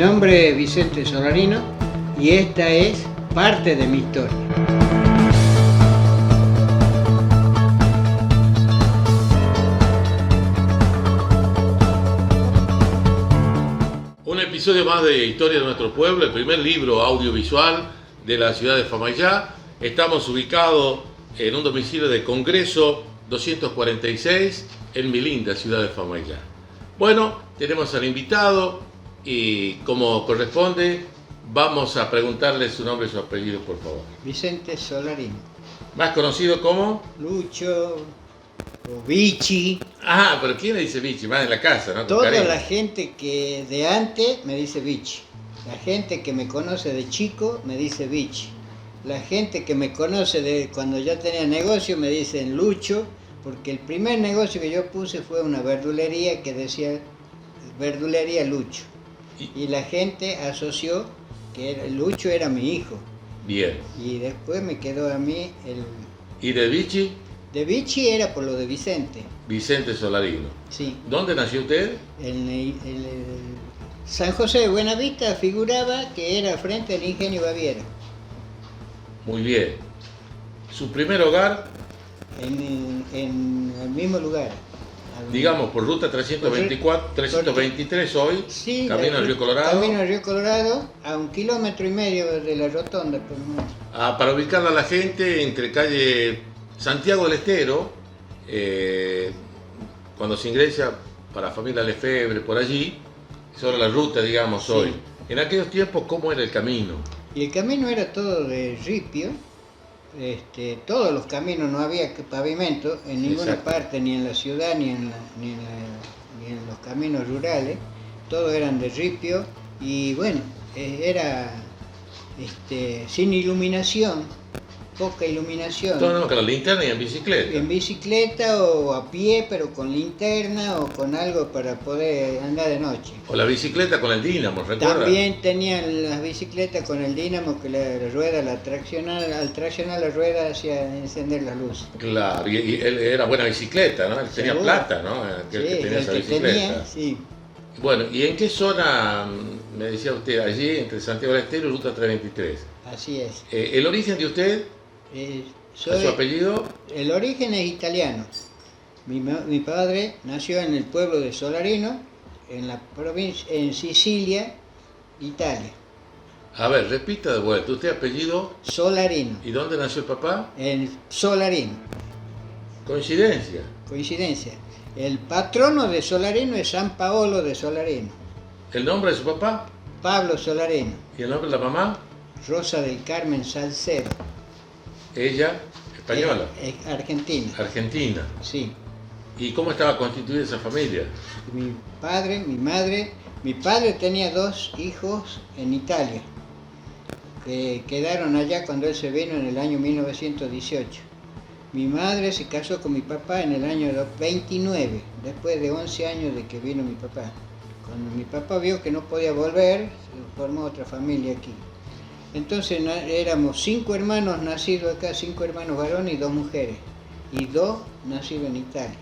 nombre es Vicente Solarino y esta es parte de mi historia. Un episodio más de Historia de nuestro pueblo, el primer libro audiovisual de la ciudad de Famaillá. Estamos ubicados en un domicilio de Congreso 246 en mi linda ciudad de Famaillá. Bueno, tenemos al invitado y como corresponde vamos a preguntarle su nombre y su apellido, por favor. Vicente Solarino. Más conocido como... Lucho o Vichy. Ah, pero ¿quién le dice Vichy? Más en la casa, ¿no? Con Toda cariño. la gente que de antes me dice Vichy. La gente que me conoce de chico me dice Vichy. La gente que me conoce de cuando ya tenía negocio me dicen Lucho, porque el primer negocio que yo puse fue una verdulería que decía Verdulería Lucho. Y la gente asoció que Lucho era mi hijo. Bien. Y después me quedó a mí el... ¿Y de Vichy? De Vichy era por lo de Vicente. Vicente Solarino. Sí. ¿Dónde nació usted? San José de Buenavista figuraba que era frente al Ingenio Baviera. Muy bien. ¿Su primer hogar? En el mismo lugar. Digamos, por ruta 323 hoy, Sí, camino al Río Colorado. Camino al Río Colorado, a 1,5 kilómetros de la rotonda. Para ubicarla a la gente, entre calle Santiago del Estero, cuando se ingresa para Familia Lefebvre, por allí, sobre la ruta, digamos, Sí. hoy. En aquellos tiempos, ¿cómo era el camino? Y el camino era todo de ripio. Todos los caminos, no había pavimento en ninguna Exacto. parte, ni en la ciudad, ni en los caminos rurales, todos eran de ripio y bueno, era sin iluminación, poca iluminación, Todo con la linterna y en bicicleta. en bicicleta o a pie, pero con linterna o con algo para poder andar de noche. O la bicicleta con el dínamo, ¿recuerda? También tenían las bicicletas con el dínamo que la rueda, al traccionar la rueda hacía encender las luces. Claro, y él era buena bicicleta, ¿no? Él tenía Seguro. plata, ¿no? Aquel que tenía el esa que bicicleta. tenía, sí. Bueno, ¿y en qué zona, me decía usted, allí entre Santiago del Estero y Ruta 323? Así es. ¿El origen de usted, su apellido? El origen es italiano. Mi padre nació en el pueblo de Solarino, en la provincia, en Sicilia, Italia. A ver, repita de vuelta, ¿usted apellido? Solarino, ¿Y dónde nació el papá? en Solarino. Coincidencia. Coincidencia. El patrono de Solarino es San Paolo de Solarino. ¿El nombre de su papá? Pablo Solarino. ¿Y el nombre de la mamá? Rosa del Carmen Salcedo. Ella, española. Es argentina. Argentina. Sí. ¿Y cómo estaba constituida esa familia? Mi padre, mi madre. Mi padre tenía 2 hijos en Italia, que quedaron allá cuando él se vino en el año 1918. Mi madre se casó con mi papá en el año 29, después de 11 años de que vino mi papá. Cuando mi papá vio que no podía volver, se formó otra familia aquí. Entonces éramos 5 hermanos nacidos acá, 5 hermanos varones y 2 mujeres, y 2 nacidos en Italia.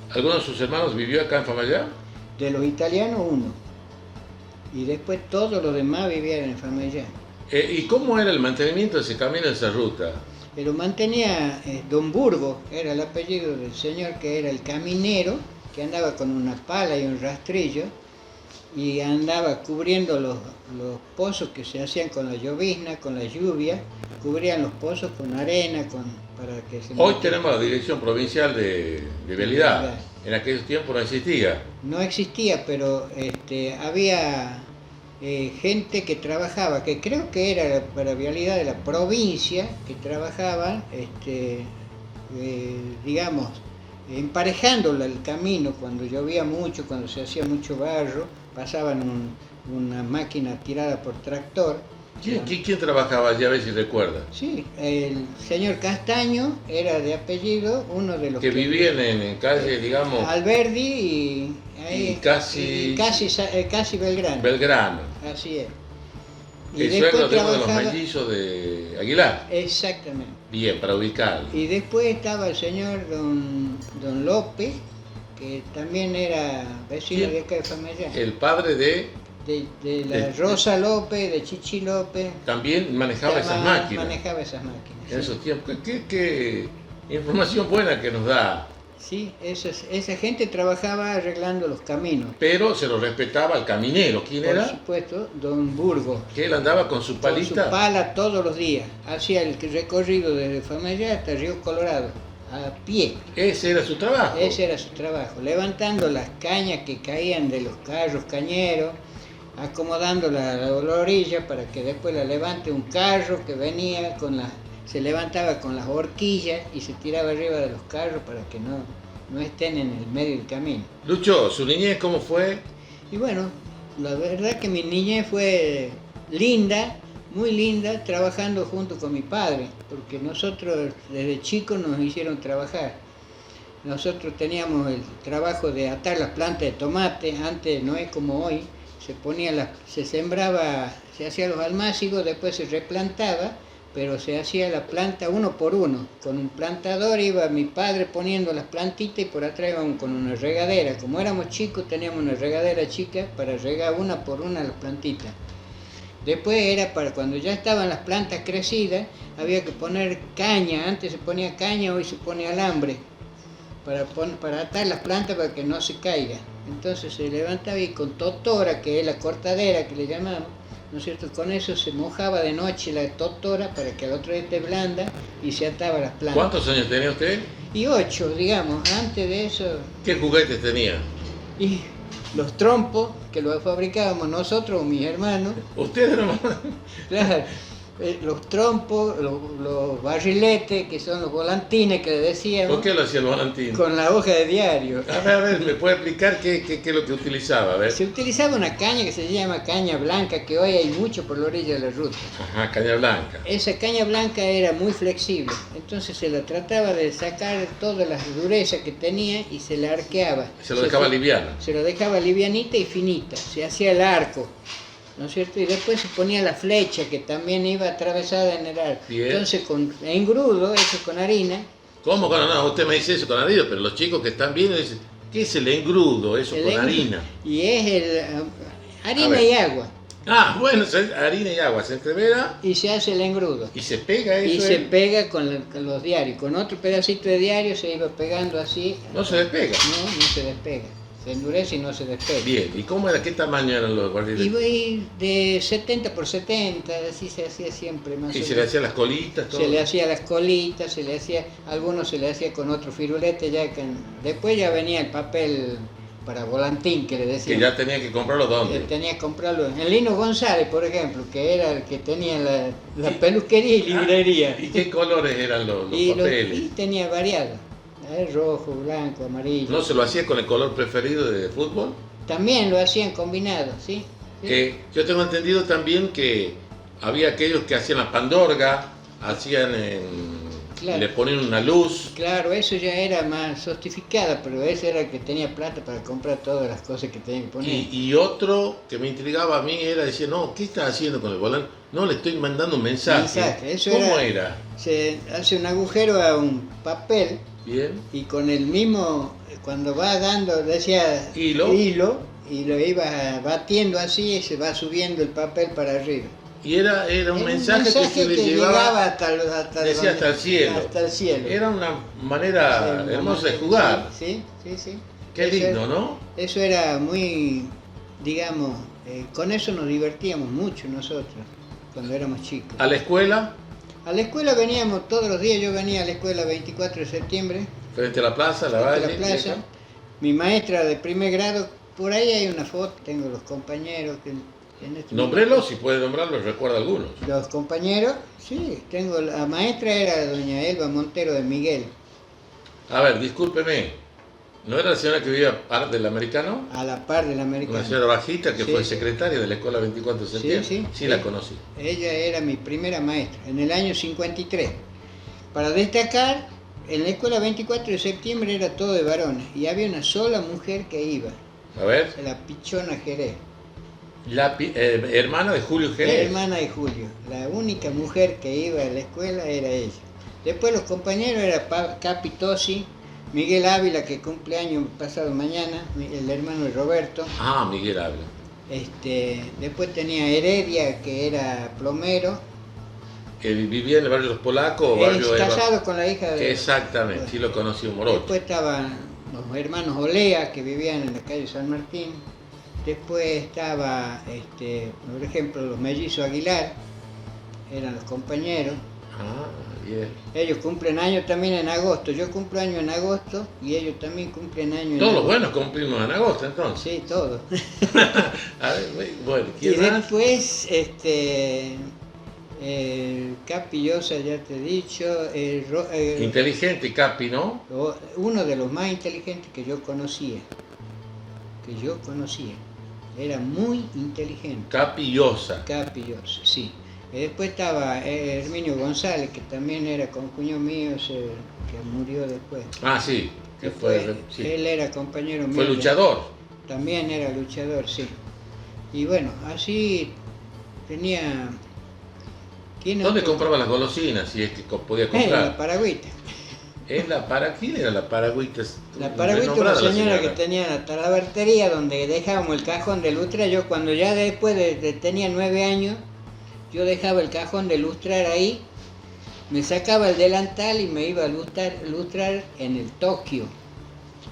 ¿Alguno de sus hermanos vivió acá en Famaillá? De los italianos 1, y después todos los demás vivían en Famaillá. ¿Y cómo era el mantenimiento de ese camino, de esa ruta? Pero mantenía Don Burgo, era el apellido del señor que era el caminero, que andaba con una pala y un rastrillo, y andaba cubriendo los pozos que se hacían con la llovizna, con la lluvia, cubrían los pozos con arena, para que se... Hoy tenemos la Dirección Provincial de Vialidad. En aquellos tiempos no existía. No existía, pero había gente que trabajaba, que creo que era para vialidad de la provincia, que trabajaban, digamos, emparejando el camino cuando llovía mucho, cuando se hacía mucho barro, pasaban una máquina tirada por tractor. ¿Quién trabajaba allí? A ver si recuerda. Sí, el señor Castaño era de apellido, uno de los Que vivían en calle, digamos, Alberdi y casi Belgrano. Belgrano. Así es. El suegro de uno de los mellizos de Aguilar. Exactamente. Bien, para ubicarlo. Y después estaba el señor don López, que también era vecino de acá de Famaillá. El padre de de la Rosa López, de Chichi López. También manejaba esas máquinas. Manejaba esas máquinas. En esos tiempos. ¿Qué información buena que nos da? Sí, esa gente trabajaba arreglando los caminos. Pero se lo respetaba al caminero. ¿Quién era? Por supuesto, don Burgo. Que él andaba con su palita. Con su pala todos los días. Hacía el recorrido desde Famayá hasta Río Colorado, a pie. Ese era su trabajo. Ese era su trabajo, levantando las cañas que caían de los carros cañeros, acomodándola a la orilla para que después la levante un carro que venía se levantaba con las horquillas y se tiraba arriba de los carros para que no estén en el medio del camino. Lucho, ¿su niñez cómo fue? Y bueno, la verdad que mi niñez fue linda, muy linda, trabajando junto con mi padre, porque nosotros desde chicos nos hicieron trabajar. Nosotros teníamos el trabajo de atar las plantas de tomate, antes no es como hoy, se sembraba, se hacía los almácigos, después se replantaba, pero se hacía la planta uno por uno. Con un plantador iba mi padre poniendo las plantitas y por atrás íbamos con una regadera. Como éramos chicos teníamos una regadera chica para regar una por una las plantitas. Después era para cuando ya estaban las plantas crecidas, había que poner caña, antes se ponía caña, hoy se pone alambre, para atar las plantas para que no se caiga. Entonces se levantaba y con totora, que es la cortadera que le llamamos, ¿no es cierto? Con eso se mojaba de noche la totora para que al otro día esté blanda y se ataba las plantas. ¿Cuántos años tenía usted? Y 8, digamos, antes de eso. ¿Qué juguetes tenía? Y los trompos, que los fabricábamos nosotros o mis hermanos. ¿Usted no? Claro, los trompos, los barriletes, que son los volantines que le decíamos. ¿Por qué lo hacía el volantín? Con la hoja de diario. A ver, ¿me puede explicar qué es lo que utilizaba? A ver. Se utilizaba una caña que se llama caña blanca, que hoy hay mucho por la orilla de la ruta. Ajá, caña blanca. Esa caña blanca era muy flexible, entonces se la trataba de sacar todas las durezas que tenía y se la arqueaba. Se lo dejaba liviana. Se lo dejaba livianita y finita, se hacía el arco, ¿no es cierto? Y después se ponía la flecha que también iba atravesada en el arco. Bien. Entonces con engrudo, hecho con harina. ¿Cómo? No, usted me dice eso con harina, pero los chicos que están viendo dicen, ¿qué es el engrudo? Eso con harina. Y es harina y agua. Ah, bueno, harina y agua, se entrevera. Y se hace el engrudo. Y se pega eso. Y se pega con los diarios. Con otro pedacito de diario se iba pegando así. No se despega. No se despega. Se endurece y no se despega. Bien, ¿y cómo era? ¿Qué tamaño eran los barriles? Y de 70 por 70, así se hacía siempre más o menos. ¿Y se le hacían las colitas? Todo? Se le hacía las colitas, algunos se le hacía con otro firulete, después ya venía el papel para volantín que le decían. Que ya tenía que comprarlo ¿dónde? Tenía que comprarlo en Lino González, por ejemplo, que era el que tenía la peluquería y librería. ¿Y qué colores eran los papeles? Y tenía variado. Rojo, blanco, amarillo. ¿No se lo hacía con el color preferido de fútbol? También lo hacían combinado, ¿sí? Que yo tengo entendido también que había aquellos que hacían la pandorga, Claro. le ponían una luz. Claro, eso ya era más sofisticada, pero ese era el que tenía plata para comprar todas las cosas que tenía que poner. Y otro que me intrigaba a mí era decir, no, ¿qué estás haciendo con el volante? No, le estoy mandando un mensaje. Eso ¿Cómo era? Se hace un agujero a un papel. Bien. Y con el mismo, cuando va dando, decía hilo, y lo iba batiendo así y se va subiendo el papel para arriba. Y era un mensaje que se le llevaba hasta el cielo. Hasta el cielo. Era una manera hermosa de jugar. Sí. Qué lindo, ¿no? Eso era muy, digamos, con eso nos divertíamos mucho nosotros, cuando éramos chicos. ¿A la escuela? A la escuela veníamos todos los días, yo venía a la escuela 24 de septiembre. Frente a la plaza, la Valle. Mi maestra de primer grado, por ahí hay una foto, tengo los compañeros. Nómbrelos, si puede nombrarlos, recuerda algunos. Los compañeros, sí, la maestra era doña Elba Montero de Miguel. A ver, discúlpeme, ¿no era la señora que vivía a par del americano? A la par del americano. Una señora bajita que fue secretaria de la escuela 24 de septiembre. Sí, la conocí. Ella era mi primera maestra, en el año 53. Para destacar, en la escuela 24 de septiembre era todo de varones y había una sola mujer que iba. A ver. La Pichona Jerez. La hermana de Julio Jerez. La hermana de Julio. La única mujer que iba a la escuela era ella. Después los compañeros eran Capi Tosi, Miguel Ávila, que cumple año pasado mañana, el hermano de Roberto. Ah, Miguel Ávila. Después tenía Heredia, que era plomero. Que vivía en el barrio de los Polacos o barrio casado con la hija de... Exactamente, sí lo conocí en Morocho. Después estaban los hermanos Olea, que vivían en la calle San Martín. Después estaba, por ejemplo, los mellizos Aguilar, eran los compañeros. Ah, bien. Ellos cumplen años también en agosto. Yo cumplo años en agosto y ellos también cumplen años en todos agosto. Los buenos cumplimos en agosto, entonces. Sí, todos. A ver, bueno, Y ¿quién más? después, Capillosa, ya te he dicho. Inteligente, Capi, ¿no? Uno de los más inteligentes que yo conocía. Era muy inteligente. Capillosa. Capillosa, sí. Después estaba Herminio González, que también era concuñado mío, que murió después. Ah, sí. Que fue, sí. Él era compañero mío. Fue luchador. También era luchador, sí. Y bueno, así tenía... ¿Dónde compraba las golosinas? Si es que podía comprar. En la Paragüita. ¿Quién era la Paragüita? La Paragüita era una señora que tenía la talabartería donde dejábamos el cajón de lustrar. Yo cuando ya después tenía 9 años, yo dejaba el cajón de lustrar ahí, me sacaba el delantal y me iba a lustrar en el Tokio.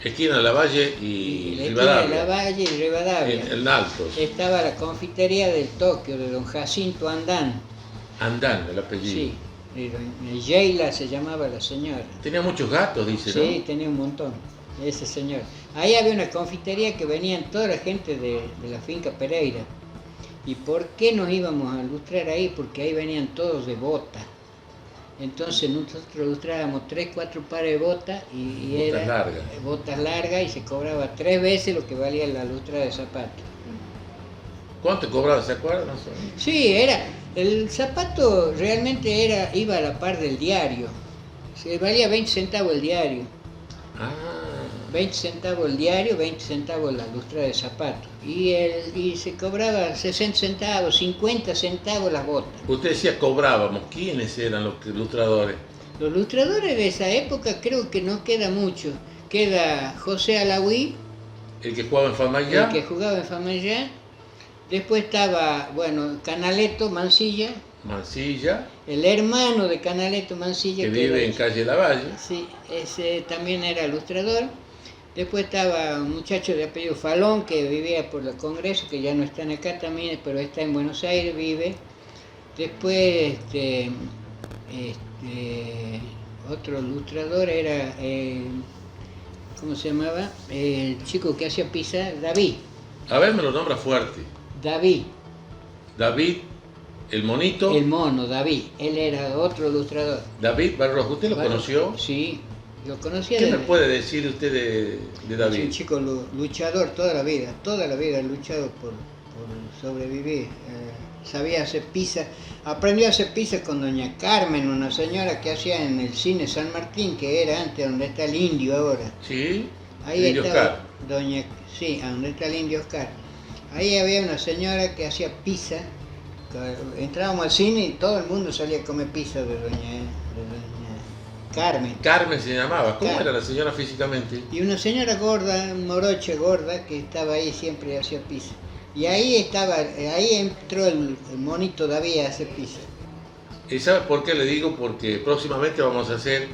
Esquina de Lavalle y Rivadavia. Lavalle y Rivadavia. En Altos. Estaba la confitería del Tokio, de don Jacinto Andán. Andán, el apellido. Sí, y doña Yeila se llamaba la señora. Tenía muchos gatos, dice, ¿no? Sí, tenía un montón, ese señor. Ahí había una confitería que venían toda la gente de la finca Pereira. ¿Y por qué nos íbamos a lustrar ahí? Porque ahí venían todos de bota. Entonces nosotros lustrábamos 3, 4 pares de botas y botas era largas. Botas largas y se cobraba 3 veces lo que valía la lustra de zapatos. ¿Cuánto cobraba? ¿Se acuerdan? No sé. Sí, el zapato realmente iba a la par del diario. Se valía 20 centavos el diario. Ah. 20 centavos el diario, 20 centavos la lustra de zapatos. Y se cobraba 60 centavos, 50 centavos las botas. Usted decía cobrábamos. ¿Quiénes eran los lustradores? Los lustradores de esa época creo que no queda mucho. Queda José Alaoui. El que jugaba en Famayá. El que jugaba en Famayá. Después estaba, Canaletto Mansilla. Mansilla. El hermano de Canaletto Mansilla. Que vive en calle Lavalle. Sí, ese también era ilustrador. Después estaba un muchacho de apellido Falón que vivía por el Congreso, que ya no están acá también, pero está en Buenos Aires, vive. Después, otro ilustrador era, ¿cómo se llamaba? El chico que hacía pizza, David. A ver, me lo nombra fuerte. David, el monito. El mono, David. Él era otro ilustrador. David Barros, ¿usted lo conoció? Sí, lo conocía. ¿Qué me puede decir usted de David? Es un chico luchador toda la vida ha luchado por sobrevivir. Sabía hacer pizza, aprendió a hacer pizza con doña Carmen, una señora que hacía en el cine San Martín, que era antes donde está el Indio ahora. Sí, ahí Indio estaba Oscar. Sí, donde está el Indio Oscar. Ahí había una señora que hacía pizza. Entrábamos al cine y todo el mundo salía a comer pizza de doña Carmen. Carmen se llamaba. ¿Cómo era la señora físicamente? Y una señora gorda, morocha gorda, que estaba ahí siempre y hacía pizza. Y ahí entró el monito David a hacer pizza. ¿Y sabe por qué le digo? Porque próximamente vamos a hacer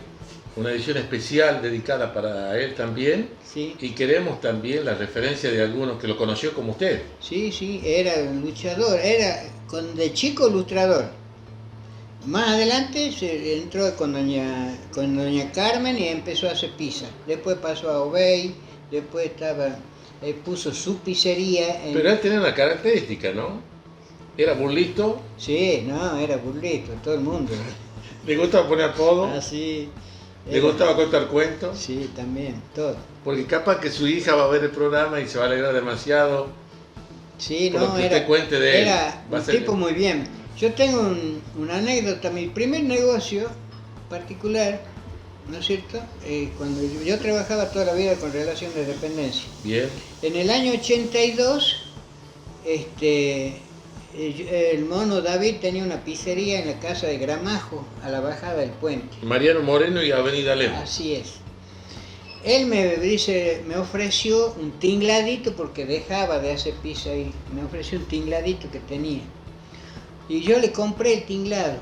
una edición especial dedicada para él también. Sí. Y queremos también la referencia de algunos que lo conoció como usted. Sí, era un luchador, de chico ilustrador. Más adelante se entró con doña Carmen y empezó a hacer pizza. Después pasó a Obey, después puso su pizzería. Pero él tenía una característica, ¿no? ¿Era burlito? Sí, era burlito, todo el mundo. ¿Le gustaba poner apodo? Ah, sí. ¿Le gustaba contar cuentos? Sí, también, todo. Porque capaz que su hija va a ver el programa y se va a alegrar demasiado. Sí, por lo que usted cuente de él. Era un tipo muy bien. Yo tengo una anécdota, mi primer negocio particular, ¿no es cierto? Cuando yo trabajaba toda la vida con relación de dependencia. Bien. En el año 82, el mono David tenía una pizzería en la casa de Gramajo, a la bajada del puente. Mariano Moreno y Avenida Lemos. Así es. él me ofreció un tingladito porque dejaba de hacer pizza ahí. Me ofreció un tingladito que tenía. Y yo le compré el tinglado.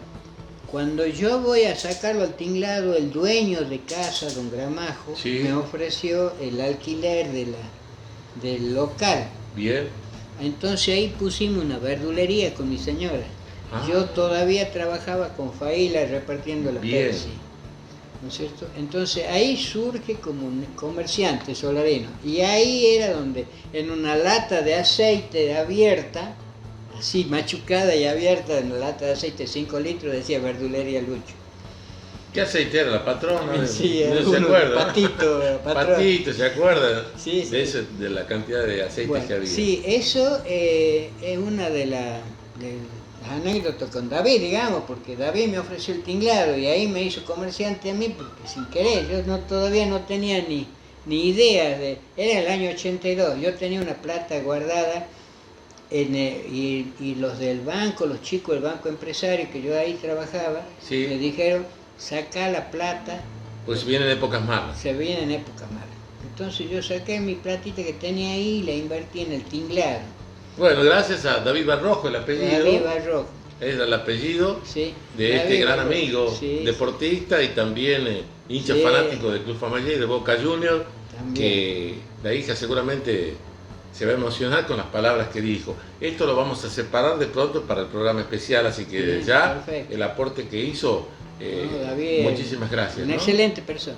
Cuando yo voy a sacarlo al tinglado, el dueño de casa, don Gramajo, Sí. me ofreció el alquiler del local. Bien. Entonces ahí pusimos una verdulería con mi señora. Ah. Yo todavía trabajaba con Faila repartiendo la Bien. Pepsi, ¿no es cierto? Entonces ahí surge como un comerciante solarino. Y ahí era donde, en una lata de aceite abierta, así machucada y abierta, en la lata de aceite 5 litros, decía verdulería Lucho. ¿Qué aceite era? ¿La patrona? Sí, no se alguno, acuerda. Patito, patrón. Patito, ¿se acuerda? Sí, sí. De la cantidad de aceite Bueno, que había. sí, eso es una de las anécdotas con David, digamos, porque David me ofreció el tinglado y ahí me hizo comerciante a mí, porque sin querer, yo todavía no tenía ni idea de... Era el año 82, yo tenía una plata guardada y los del banco, los chicos del banco empresario que yo ahí trabajaba, Sí. me dijeron, saca la plata, Pues vienen épocas malas. se vienen épocas malas. Entonces yo saqué mi platita que tenía ahí y la invertí en el tinglado. Bueno, gracias a David Barrojo, el apellido. David Barroco, Era el apellido sí. de este David gran Barroco, amigo, sí, deportista y también hincha Sí. fanático del Club Famallé y de Boca Juniors, También. que la hija seguramente se va a emocionar con las palabras que dijo. Esto lo vamos a separar de pronto para el programa especial, así que Bien, ya perfecto. el aporte que hizo, No, David, muchísimas gracias. Una ¿no? excelente persona.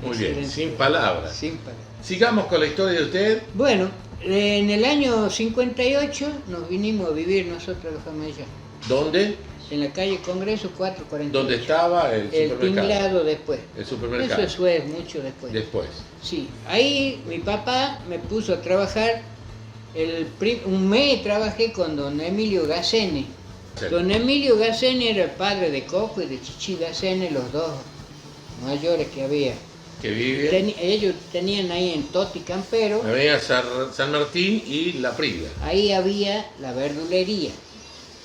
Muy bien, Excelente sin persona. palabras. Sin palabras. Sigamos con la historia de usted. Bueno, en el año 58 nos vinimos a vivir nosotros los Famallá, ¿Dónde? en la calle Congreso 448. ¿Dónde estaba el El supermercado? tinglado después. El supermercado. Eso es mucho después. Después. Sí, ahí mi papá me puso a trabajar, un mes trabajé con don Emilio Gacene. Sí. Don Emilio Gacene era el padre de Coco y de Chichi Gacene, los dos mayores que había. Que vive. Ellos tenían ahí en Toti Campero, Avenida San Martín y La Prida. ahí había la verdulería.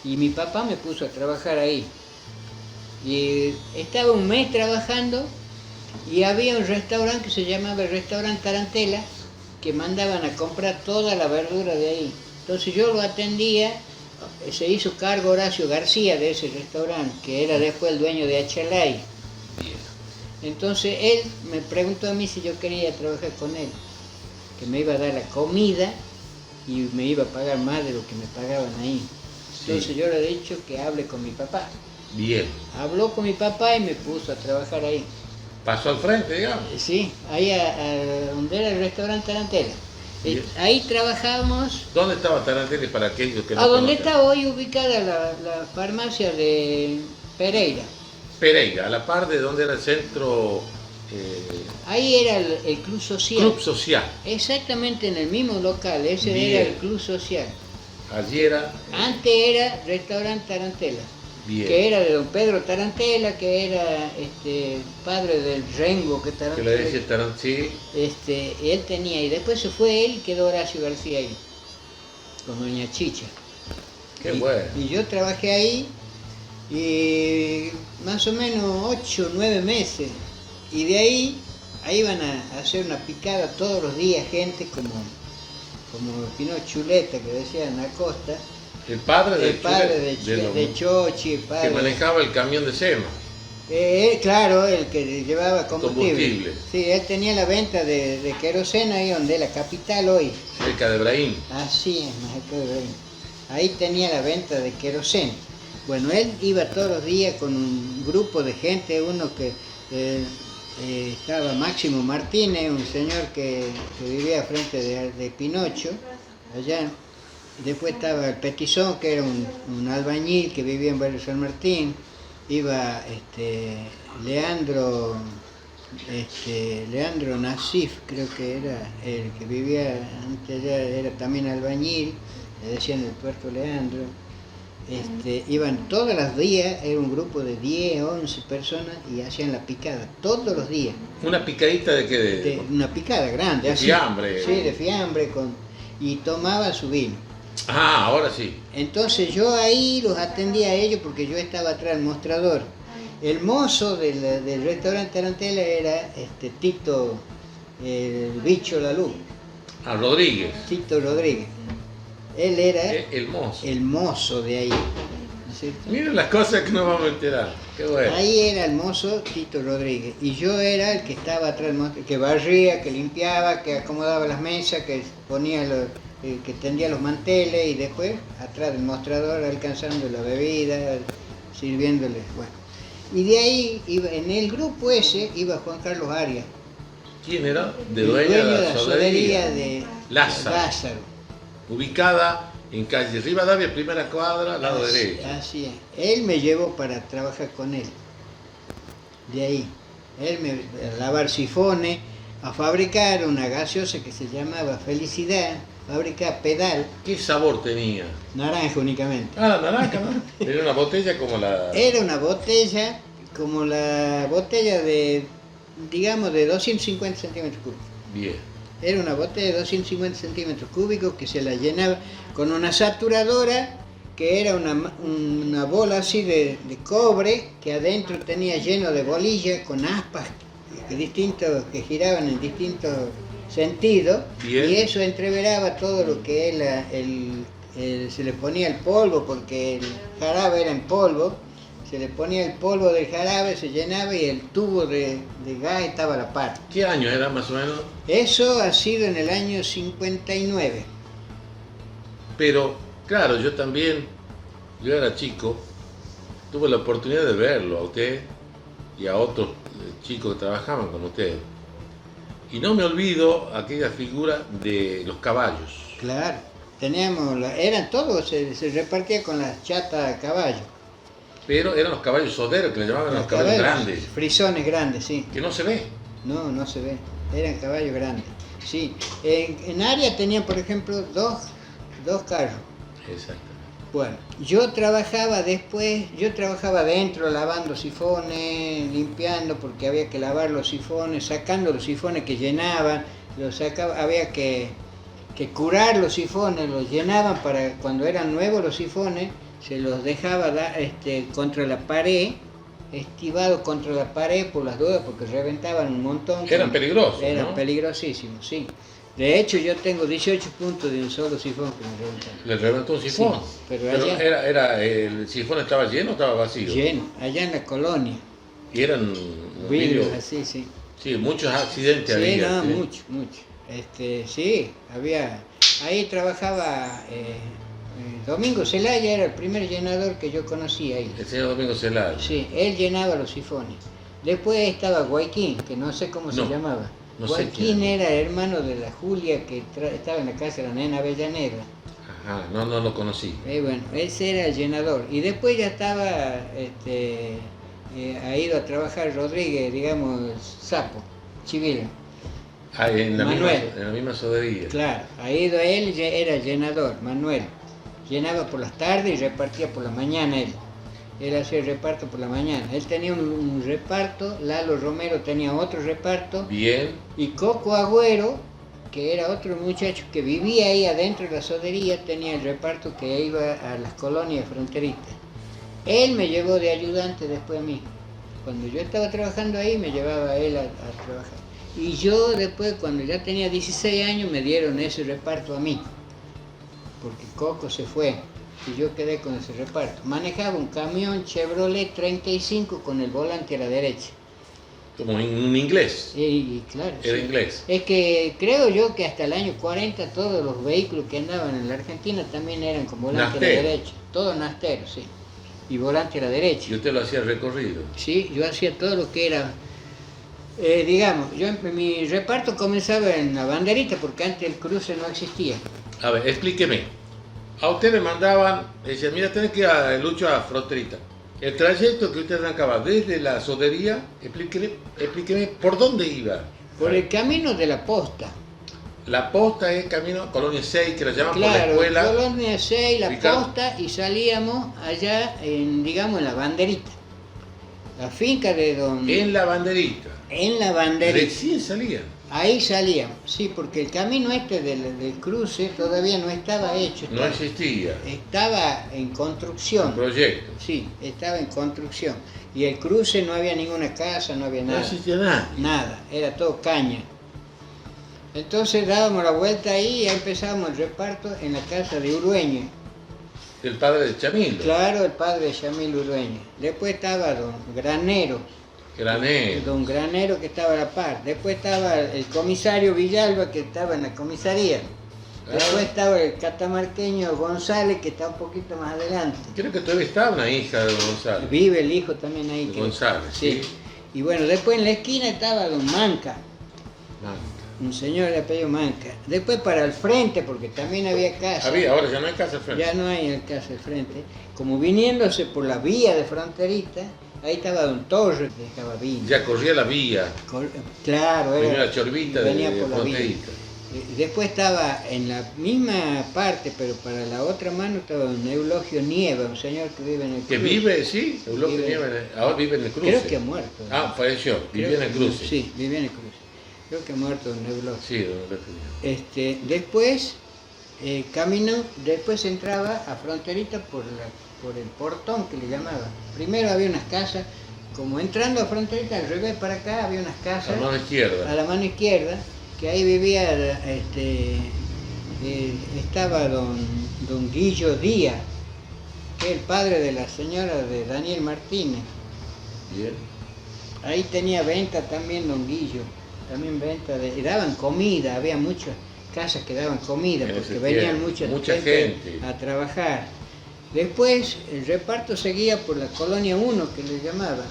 Y mi papá me puso a trabajar ahí. Y estaba un mes trabajando y había un restaurante que se llamaba el Restaurante Tarantela, que mandaban a comprar toda la verdura de ahí. Entonces yo lo atendía, se hizo cargo Horacio García de ese restaurante, que era después el dueño de Achalay. Bien. Entonces él me preguntó a mí si yo quería trabajar con él, que me iba a dar la comida y me iba a pagar más de lo que me pagaban ahí. Entonces yo le he dicho que hable con mi papá. Bien. Habló con mi papá y me puso a trabajar ahí. Pasó al frente, digamos. Sí, ahí a donde era el restaurante Tarantela. Bien. Ahí trabajamos, ¿Dónde estaba Tarantella para aquellos que no a donde conocen? está hoy ubicada la farmacia de Pereira. Pereira, a la par de donde era el centro Ahí era el Club Social. Club Social. Exactamente en el mismo local, ese Bien. era el Club Social. Allí era. Antes era Restaurante Tarantela, Bien. que era de don Pedro Tarantela, que era padre del Rengo que Que Tarantela. le decía Tarantella. Él tenía, y después se fue él y quedó Horacio García ahí, con doña Chicha. Qué bueno. Y yo trabajé ahí y más o menos 8 o 9 meses. Y de ahí iban a hacer una picada todos los días, gente como Pino Chuleta, que decían Acosta, El padre el padre de de Chochi, el que padre. manejaba el camión de Sema. Claro, el que llevaba combustible. Combustible. Sí, él tenía la venta de queroseno ahí donde es la capital hoy. Cerca de Brahim. Así es, más acá de Brahim. Ahí tenía la venta de queroseno. Bueno, él iba todos los días con un grupo de gente, uno que estaba Máximo Martínez, un señor que vivía frente de Pinocho, allá. Después estaba el Petizón, que era un albañil que vivía en Barrio San Martín. Iba Leandro Nasif, creo que era el que vivía antes, ya era también albañil, le decían el Puerto Leandro. Iban todos los días, era un grupo de 10, 11 personas y hacían la picada, todos los días. ¿Una picadita de qué? Una picada grande, De así. fiambre. Sí, de fiambre, y tomaba su vino. Ah, ahora sí. Entonces yo ahí los atendía a ellos porque yo estaba atrás del mostrador. El mozo del restaurante Tarantela era Tito el bicho La Luz, A Rodríguez, Tito Rodríguez. Él era el mozo. el mozo de ahí, ¿no es cierto? Miren las cosas que nos vamos a enterar. Qué bueno. Ahí era el mozo Tito Rodríguez y yo era el que estaba atrás, que barría, que limpiaba, que acomodaba las mesas, que ponía que tendía los manteles y después atrás del mostrador alcanzando la bebida, sirviéndoles. Bueno. Y de ahí, en el grupo ese, iba Juan Carlos Arias. ¿Quién era? De El dueño dueño de la sodería. de Lázaro. Ubicada en calle Rivadavia, primera cuadra, lado derecho. Así es. Él me llevó para trabajar con él. De ahí. Él me a lavar sifones, a fabricar una gaseosa que se llamaba Felicidad, fábrica Pedal, ¿Qué sabor tenía? naranja únicamente. Ah, la naranja, ¿no? Era una botella como la... Era una botella como la botella de, digamos, de 250 centímetros cúbicos. Bien. Era una botella de 250 centímetros cúbicos que se la llenaba con una saturadora que era una bola así de cobre que adentro tenía lleno de bolillas con aspas que giraban en distintos sentidos. Bien. Y eso entreveraba todo lo que era se le ponía el polvo porque el jarabe era en polvo. Se le ponía el polvo del jarabe, se llenaba y el tubo de gas estaba a la par. ¿Qué año era más o menos? Eso ha sido en el año 59. Pero, claro, yo era chico, tuve la oportunidad de verlo a usted y a otros chicos que trabajaban con usted. Y no me olvido aquella figura de los caballos. Claro, eran todos, se repartía con las chatas a caballo. Pero eran los caballos soderos, que le llamaban los caballos grandes. Frisones grandes, sí. Que no se ve. No se ve. Eran caballos grandes. Sí. En área tenían, por ejemplo, dos carros. Exactamente. Bueno, yo trabajaba dentro lavando sifones, limpiando porque había que lavar los sifones, sacando los sifones que llenaban, había que curar los sifones, los llenaban para cuando eran nuevos los sifones, se los dejaba contra la pared, estivado contra la pared por las dudas porque reventaban un montón. Eran peligrosos, Eran ¿no? peligrosísimos, sí. De hecho, yo tengo 18 puntos de un solo sifón que me reventaron. Le reventó un sifón. Sí, pero allá ¿El sifón estaba lleno o estaba vacío? lleno, allá en la colonia. Y eran Vidrios así, sí. Sí, muchos accidentes Sí, había. no, ¿sí? mucho. Sí, había. Ahí trabajaba Domingo Celaya, era el primer llenador que yo conocí ahí. El señor Domingo Celaya. Sí, él llenaba los sifones. Después estaba Guayquín, que no sé cómo se llamaba. No sé Guayquín quién. era hermano de la Julia que estaba en la casa de la nena Avellaneda. Ajá, no lo conocí. Bueno, ese era el llenador. Y después ya estaba, ha ido a trabajar Rodríguez, digamos, Sapo, Chivila. Ah, en la Manuel. misma sodería. Claro, ha ido él, era llenador, Manuel. Llenaba por las tardes y repartía por la mañana él. Él hacía el reparto por la mañana. Él tenía un reparto, Lalo Romero tenía otro reparto. Bien. Y Coco Agüero, que era otro muchacho que vivía ahí adentro de la sodería, tenía el reparto que iba a las colonias fronterizas. Él me llevó de ayudante después a mí. Cuando yo estaba trabajando ahí, me llevaba él a trabajar. Y yo después, cuando ya tenía 16 años, me dieron ese reparto a mí. Porque Coco se fue y yo quedé con ese reparto. Manejaba un camión Chevrolet 35 con el volante a la derecha. Como en un inglés. Y claro, Era sí. inglés. Es que creo yo que hasta el año 40 todos los vehículos que andaban en la Argentina también eran con volante a la Nastero. derecha. Todos nasteros, sí. Y volante a la derecha. Y usted lo hacía recorrido. Sí, yo hacía todo lo que era, digamos, mi reparto comenzaba en la banderita porque antes el cruce no existía. A ver, explíqueme. A usted le mandaban, decían, mira, tenés que ir a Lucho a Fronterita. El trayecto que usted arrancaba desde la sodería, explíqueme por dónde iba. Por el camino de la posta. La posta es camino a Colonia 6, que la llaman por la Claro, escuela. Colonia 6, la Ricardo. posta, y salíamos allá digamos, en la banderita. La finca de don... En la banderita. En la banderita. Recién salían. Ahí salíamos, sí, porque el camino del cruce todavía no estaba hecho. No existía Estaba en construcción. un proyecto. Sí, estaba en construcción. Y el cruce no había ninguna casa, no había No nada. existía nada. Nada, era todo caña. Entonces dábamos la vuelta ahí y empezábamos el reparto en la casa de Urueña. El padre de Chamilo. Claro, el padre de Yamil Urueña. Después estaba don Granero. Granero. Don Granero que estaba a la par. Después estaba el comisario Villalba que estaba en la comisaría. Después estaba el catamarqueño González que está un poquito más adelante. Creo que todavía está una hija de González. Vive el hijo también ahí. González, sí. Y bueno, después en la esquina estaba don Manca. Un señor de apellido Manca. Después para el frente, porque también había casa. Ahora ya no hay casa al frente. Ya no hay casa al frente. Como viniéndose por la vía de Fronterita, ahí estaba don Torres que dejaba vino. Ya corría la vía. Claro, venía la chorbita venía de por la vía. Fronterita. Después estaba en la misma parte, pero para la otra mano estaba don Eulogio Nieva, un señor que vive en el Que cruce. vive, sí, Eulogio Nieva, ahora vive en el cruce. Creo que ha muerto. Ah, falleció, vivía en el cruce. Sí, vivía en el cruce. Creo que ha muerto don Eulogio. Sí, don Eulogio. Después caminó, después entraba a Fronterita por el portón que le llamaban. Primero había unas casas, como entrando a Fronterita al revés para acá había unas casas. A la mano izquierda. A la mano izquierda, que ahí vivía, estaba don Guillo Díaz, que es el padre de la señora de Daniel Martínez. Bien. Ahí tenía venta también don Guillo, también venta y daban comida, había muchas casas que daban comida, porque venían mucha gente a trabajar. Después el reparto seguía por la Colonia 1, que le llamaban.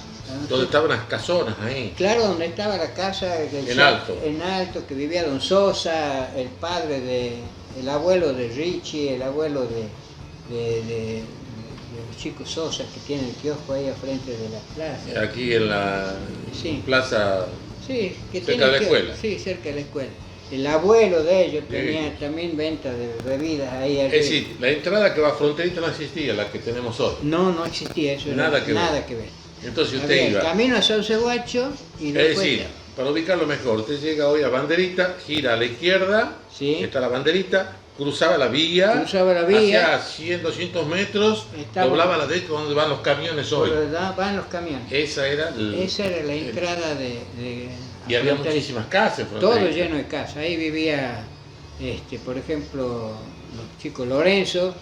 Donde estaban las casonas ahí. Claro, donde estaba la casa en Alto. En Alto, que vivía don Sosa, el padre el abuelo de Richie, el abuelo de los chicos Sosa, que tiene el kiosco ahí al frente de la plaza. Aquí en la plaza, sí, que cerca de la escuela. Sí, cerca de la escuela. El abuelo de ellos tenía también venta de bebidas ahí arriba. Es decir, la entrada que va a Fronterita no existía, la que tenemos hoy. No existía eso. Nada que ver. Entonces usted iba. Camino a Sauce Guacho y después. Es decir, para ubicarlo mejor, usted llega hoy a Banderita, gira a la izquierda, está la Banderita, cruzaba la vía, hacia 100, 200 metros, doblaba a la derecha donde van los camiones hoy. Van los camiones. Esa era la entrada de y había muchísimas casas. Todo lleno de casas. Ahí vivía, por ejemplo, los chicos Lorenzo.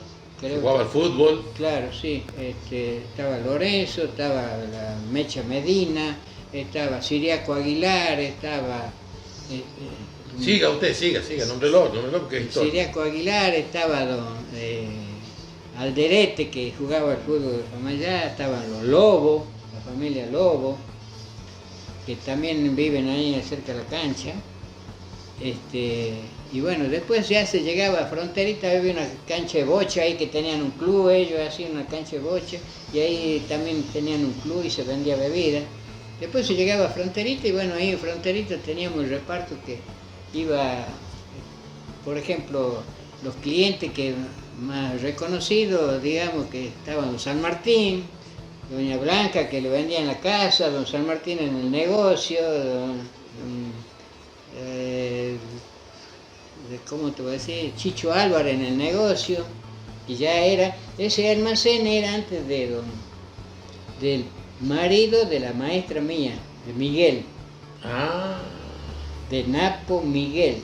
Jugaba al fútbol. Claro, sí. Estaba Lorenzo, estaba la Mecha Medina, estaba Siriaco Aguilar, estaba... siga, nómbrelo, que es historia. Siriaco Aguilar, estaba don Alderete, que jugaba al fútbol de Famayá, estaban los Lobos, la familia Lobo, que también viven ahí cerca de la cancha. Y bueno, después ya se llegaba a Fronterita, había una cancha de bocha ahí que tenían un club, ellos hacían una cancha de bocha, y ahí también tenían un club y se vendía bebida. Después se llegaba a Fronterita y bueno, ahí en Fronterita teníamos el reparto que iba, por ejemplo, los clientes que más reconocidos, digamos, que estaban don San Martín, doña Blanca que le vendía en la casa, don San Martín en el negocio, ¿cómo te voy a decir? Chicho Álvarez en el negocio, y ya era, ese almacén era antes del marido de la maestra mía, de Miguel. De Napo Miguel.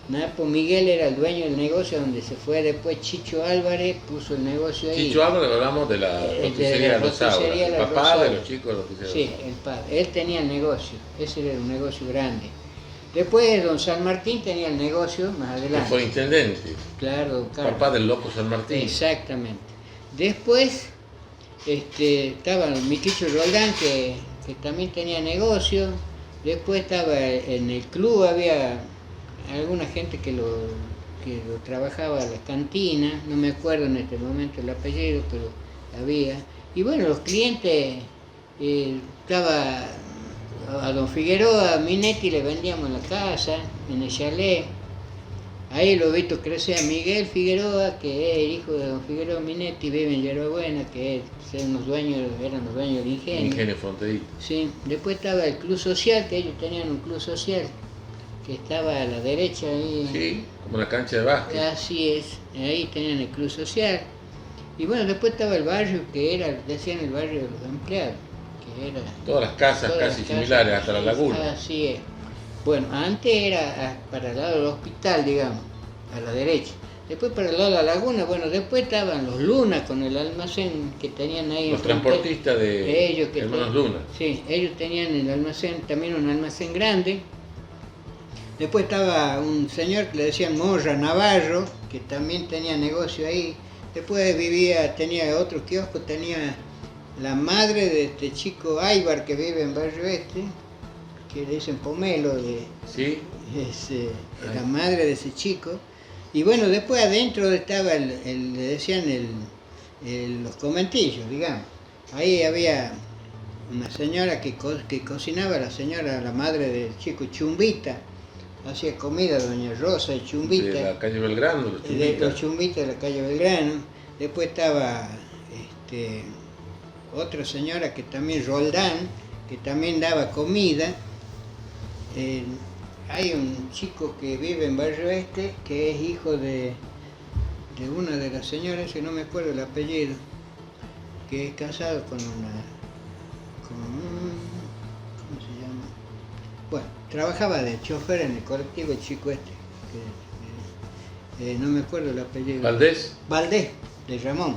Napo Miguel era el dueño del negocio donde se fue después Chicho Álvarez, puso el negocio ahí. Chicho Álvarez, hablamos de la roticería de Rosaura, el papá de los chicos de roticería. Sí, el padre. Él tenía el negocio, ese era un negocio grande. Después don San Martín tenía el negocio más adelante. Que fue intendente. Claro, don Carlos. Papá del loco San Martín. Exactamente. Después estaba el Miquicho Roldán que también tenía negocio. Después estaba en el club, había alguna gente que lo trabajaba en la cantina, no me acuerdo en este momento el apellido, pero había. Y bueno, los clientes, estaba a don Figueroa Minetti, le vendíamos en la casa, en el chalet. Ahí lo he visto crecer a Miguel Figueroa, que es el hijo de don Figueroa Minetti, vive en Yerbabuena, que eran los dueños del Ingenio. Ingenio Fronterita. Sí, después estaba el club social, que ellos tenían un club social, que estaba a la derecha ahí. Sí, como una cancha de básquet. Así es, ahí tenían el club social. Y bueno, después estaba el barrio, que era, decían el barrio de los empleados, que era... Todas las casas casi similares, hasta la laguna. Así es. Bueno, antes era para el lado del hospital, digamos, a la derecha. Después para el lado de la laguna, bueno, después estaban los Luna con el almacén que tenían ahí. Los transportistas de ellos Hermanos Luna. Sí, ellos tenían el almacén, también un almacén grande. Después estaba un señor que le decían Morra Navarro, que también tenía negocio ahí. Después tenía otro kiosco, tenía la madre de este chico Aybar que vive en Barrio Este, que le dicen Pomelo, ¿Sí? la madre de ese chico. Y bueno, después adentro estaba le decían los conventillos, digamos. Ahí había una señora que cocinaba, la madre del chico Chumbita, hacía comida, doña Rosa de Chumbita. De la calle Belgrano, los Chumbitas. De los Chumbitas de la calle Belgrano. Después estaba otra señora que también, Roldán, que también daba comida. Hay un chico que vive en Barrio Este, que es hijo de una de las señoras, que no me acuerdo el apellido, que es casado con ¿cómo se llama? Bueno, trabajaba de chofer en el colectivo el chico este, que no me acuerdo el apellido. ¿Valdés? Valdés, de Ramón.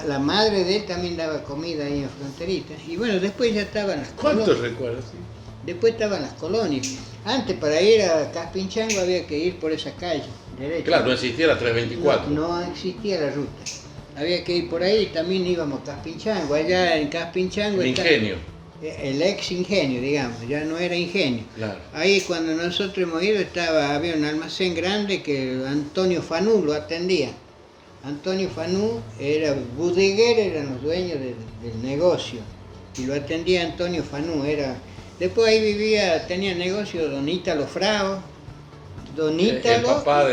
La madre de él también daba comida ahí en Fronterita. Y bueno, después ya estaban las colonias. ¿Cuántos recuerdos? Sí. Después estaban las colonias. Antes, para ir a Caspinchango había que ir por esa calle, derecha. Claro, no existía la 324. No existía la ruta. Había que ir por ahí y también íbamos a Caspinchango. Allá en Caspinchango El ingenio. El ex ingenio, digamos, ya no era ingenio. Claro. Ahí cuando nosotros hemos ido había un almacén grande que Antonio Fanú lo atendía. Antonio Fanú era bodeguero, eran los dueños del negocio. Y lo atendía Antonio Fanú, Después ahí tenía negocio don Ítalo Frao. Don Ítalo. El papá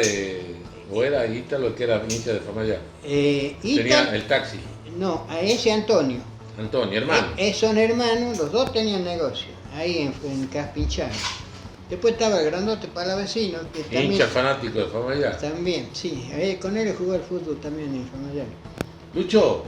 o era Ítalo el que era hincha de Famayá. Tenía el taxi. No, a ese Antonio. Antonio, hermano. Son hermanos, los dos tenían negocio, ahí en Caspinchango. Después estaba el grandote Palavecino, que también. Hincha fanático de Famayá. También, sí. Con él jugó al fútbol también en Famayá. Lucho,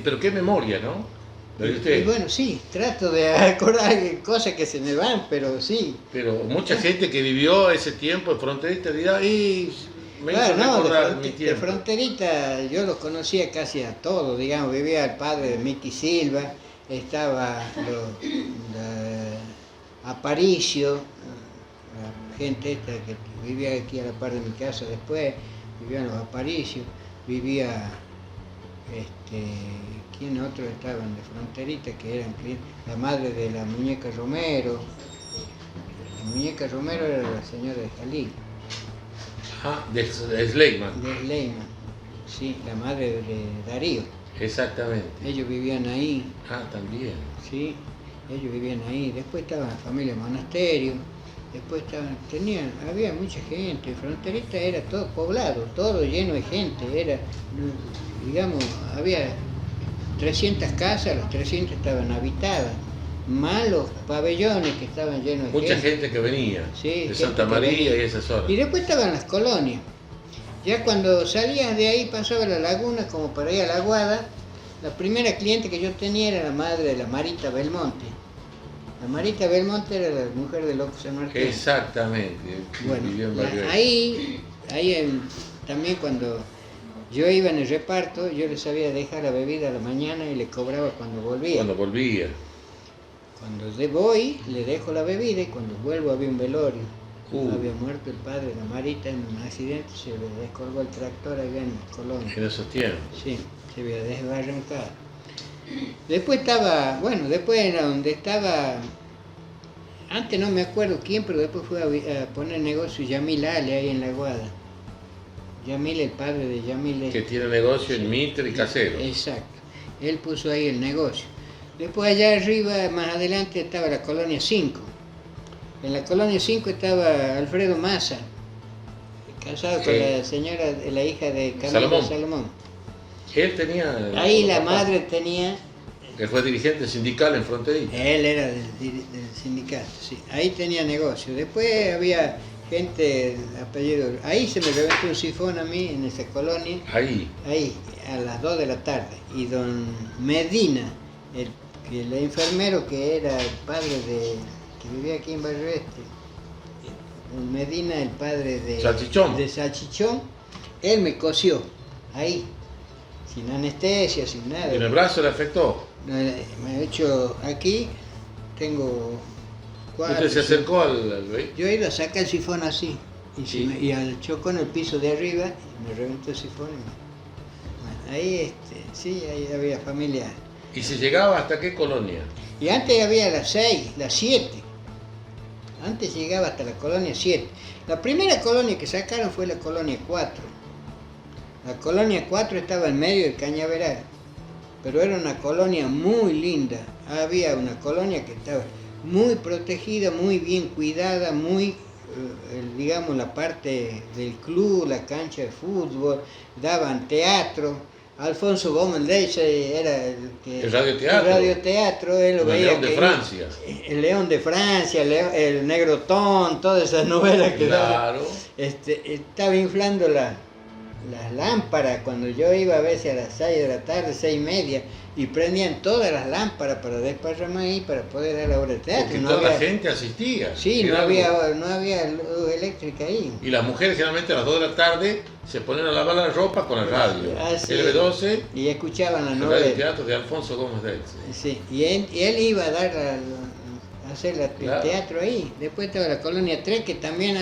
pero qué memoria, ¿no? Y bueno, sí, trato de acordar cosas que se me van, pero sí. Pero mucha gente que vivió ese tiempo en Fronterita dirá, me hizo recordar mi tiempo. De Fronterita yo los conocía casi a todos, digamos, vivía el padre de Miki Silva, estaba Aparicio, la gente esta que vivía aquí a la par de mi casa después, vivían los Aparicios, vivía ¿quién otros estaban de Fronterita que eran clientes? La madre de la muñeca Romero. La muñeca Romero era la señora de Jalil. Ah, de Sleiman. De Sleiman, sí, la madre de Darío. Exactamente. Ellos vivían ahí. Ah, también. Sí, ellos vivían ahí. Después estaba la familia Monasterio. Después había mucha gente. Fronterita era todo poblado, todo lleno de gente. Digamos, había 300 casas, las 300 estaban habitadas, más los pabellones que estaban llenos de Mucha gente que venía, sí, de Santa María y esas zonas. Y después estaban las colonias. Ya cuando salías de ahí, pasaba la laguna como para ir a la Aguada. La primera cliente que yo tenía era la madre de la Marita Belmonte. La Marita Belmonte era la mujer de Loco San Martín. Exactamente. Bueno, vivió en Barrio también cuando yo iba en el reparto, yo les sabía dejar la bebida a la mañana y les cobraba cuando volvía. Cuando volvía. Cuando voy, le dejo la bebida y cuando vuelvo había un velorio. Había muerto el padre de la Marita en un accidente, se le descolgó el tractor allá en Colombia. En esos tiempos. Sí, se había desbarrancado. Después era donde estaba, antes no me acuerdo quién, pero después fue a poner negocio Yamil Ale ahí en La Aguada. Yamil, el padre de Yamil. Que tiene negocio en Mitre y Casero. Exacto, él puso ahí el negocio. Después allá arriba, más adelante, estaba la Colonia 5. En la Colonia 5 estaba Alfredo Massa, casado con la señora, la hija de Camilo Salomón. Él tenía... Ahí la madre tenía... Que fue dirigente sindical en Fronterita. Él era del sindicato, sí. Ahí tenía negocio. Después había gente apellido... Ahí se me reventó un sifón a mí, en esa colonia. Ahí, a las 2 de la tarde. Y don Medina, el enfermero que era el padre de que vivía aquí en Barrio Este, Medina, el padre Salchichón. de Salchichón, él me cosió ahí, sin anestesia, sin nada. ¿Y en el brazo le afectó? Me he hecho aquí, tengo 4. ¿Usted se acercó al vehículo? Yo he ido a sacar el sifón así, Sí. y al chocó en el piso de arriba, y me reventó el sifón. Bueno, ahí, sí, ahí había familia. ¿Y se llegaba hasta qué colonia? Y antes había las 6, las 7. Antes llegaba hasta la colonia 7. La primera colonia que sacaron fue la colonia 4. La colonia 4 estaba en medio del Cañaveral, pero era una colonia muy linda. Había una colonia que estaba muy protegida, muy bien cuidada, muy, digamos, la parte del club, la cancha de fútbol, daban teatro. Alfonso Gómez Leche era el que... El radioteatro. El radioteatro, él lo veía. El León de Francia. El León de Francia, el Negro Ton, todas esas novelas que daban. Claro. Estaba inflando las lámparas cuando yo iba a veces a las 6 de la tarde, 6:30, y prendían todas las lámparas para desparramar ahí para poder dar la obra de teatro. Porque toda la gente asistía. Sí, no Era había luz eléctrica ahí. Y las mujeres generalmente a las 2 de la tarde se ponían a lavar la ropa con el radio. Sí. LB12, Y escuchaban la el novela. radioteatro de Alfonso Gómez Leche. Sí, y él iba a dar a hacer el Claro. teatro ahí. Después estaba la colonia 3 que también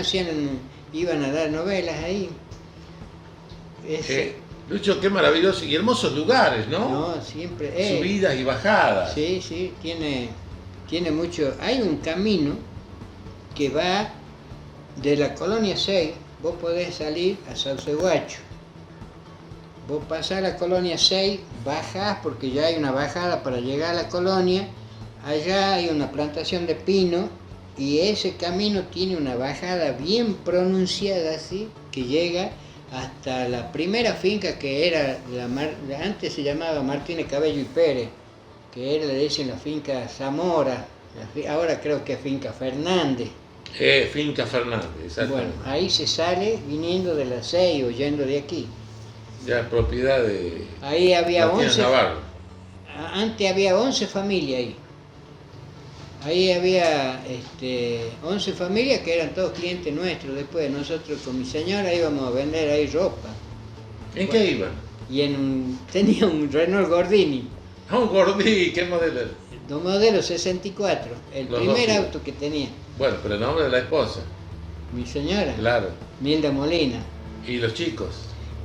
iban a dar novelas ahí. Lucho, qué maravilloso y hermosos lugares, ¿no? No, siempre. Subidas y bajadas. Sí, tiene mucho. Hay un camino que va de la colonia 6, vos podés salir a Sauceguacho. Vos pasás la colonia 6, bajás porque ya hay una bajada para llegar a la colonia. Allá hay una plantación de pino y ese camino tiene una bajada bien pronunciada así que llega hasta la primera finca que era, antes se llamaba Martínez Cabello y Pérez, que era, le dicen, la finca Zamora, ahora creo que es finca Fernández. Finca Fernández, exactamente. Bueno, ahí se sale viniendo de la 6 o yendo de aquí. Ya es propiedad de Ahí había Martínez 11, Navarro. antes había 11 familias ahí. Ahí había 11 familias que eran todos clientes nuestros. Después nosotros con mi señora íbamos a vender ahí ropa. ¿En qué iban? Y tenía un Renault Gordini, Un Gordí, ¿qué modelo era? modelo 64, el Los primer dos, sí. auto que tenía. Bueno, pero el nombre de la esposa. Mi señora, Claro. Nilda Molina. ¿Y los chicos?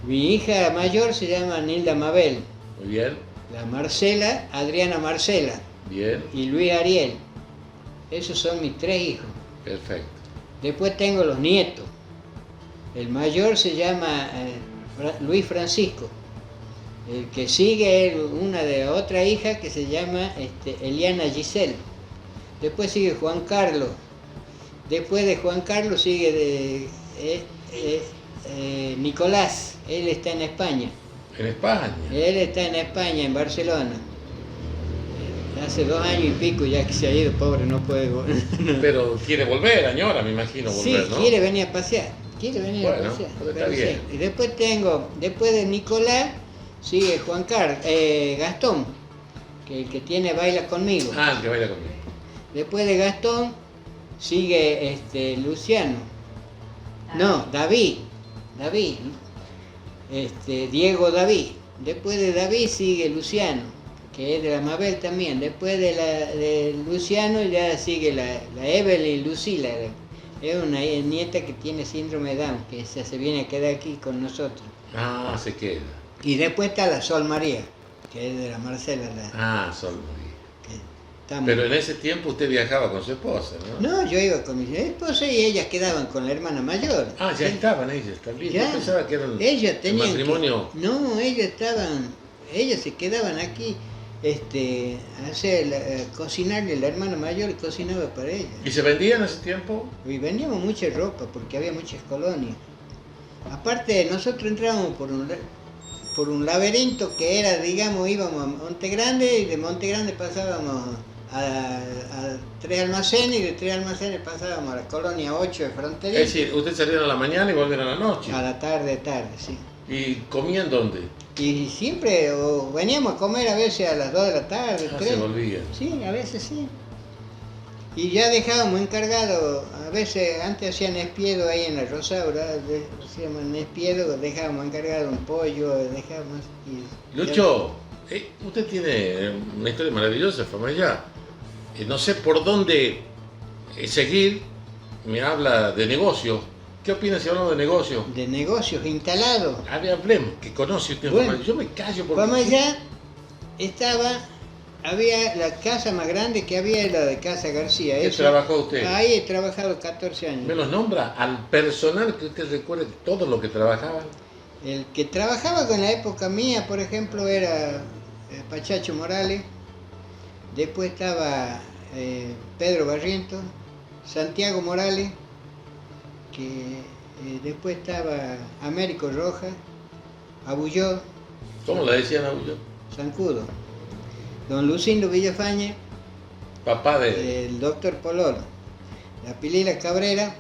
Mi hija mayor se llama Nilda Mabel. Muy bien, La Marcela, Adriana Marcela. bien, Y Luis Ariel. Esos son mis 3 hijos. perfecto. Después tengo los nietos. El mayor se llama Luis Francisco. El que sigue es una de otra hija que se llama Eliana Giselle. Después sigue Juan Carlos. Después de Juan Carlos sigue Nicolás. Él está en España. En España. Él está en España, en Barcelona. Hace 2 años y pico ya que se ha ido, pobre, no puede volver. Pero quiere volver, añora, me imagino, volver, Sí, ¿no? quiere venir a pasear. Quiere venir a Bueno, pasear. pues está pero bien. sí. Y después de Nicolás, sigue Gastón, que el que tiene Baila Conmigo. Ah, el que baila conmigo. Después de Gastón, sigue Luciano. No, David. Diego David. Después de David sigue Luciano, que es de la Mabel también. Después de Luciano ya sigue la Evelyn Lucila. Es una nieta que tiene síndrome de Down, que se viene a quedar aquí con nosotros. Ah, se queda. Y después está la Sol María, que es de la Marcela. Sol María. Estamos... Pero en ese tiempo usted viajaba con su esposa, ¿no? No, yo iba con mi esposa y ellas quedaban con la hermana mayor. Ah, ya estaban ellas también. Ya. Yo pensaba que eran Ellas tenían matrimonio. No, ellas se quedaban aquí cocinarle, la hermana mayor cocinaba para ella. ¿Y se vendían en ese tiempo? Y vendíamos mucha ropa porque había muchas colonias. Aparte, nosotros entrábamos por un laberinto que era, digamos, íbamos a Monte Grande y de Monte Grande pasábamos a 3 almacenes y de 3 almacenes pasábamos a la colonia 8 de Fronterizo. Es decir, usted salían a la mañana y volvían a la noche. A la tarde, sí. ¿Y comían dónde? Y siempre veníamos a comer a veces a las 2 de la tarde, 3. Se volvían. Sí, a veces sí. Y ya dejábamos encargado, a veces antes hacían espiedo ahí en la Rosaura, hacíamos espiedo, dejábamos encargado un pollo, dejábamos... Lucho, usted tiene una historia maravillosa, Famayllá. No sé por dónde seguir, me habla de negocios. ¿Qué opina si hablamos de negocios? De negocios instalados. Hablemos, que conoce usted Bueno, Famayllá. Yo me callo porque... Famayllá había la casa más grande que había, era la de Casa García. ¿Qué trabajó usted? Ahí he trabajado 14 años. ¿Me los nombra al personal que usted recuerde todo lo que trabajaban? El que trabajaba con la época mía, por ejemplo, era Pachacho Morales, después estaba Pedro Barrientos, Santiago Morales, después estaba Américo Rojas, Abulló. ¿Cómo le decían a Abulló? Zancudo. Don Lucindo Villafañe, Papá de... el doctor Pololo, la Pilila Cabrera,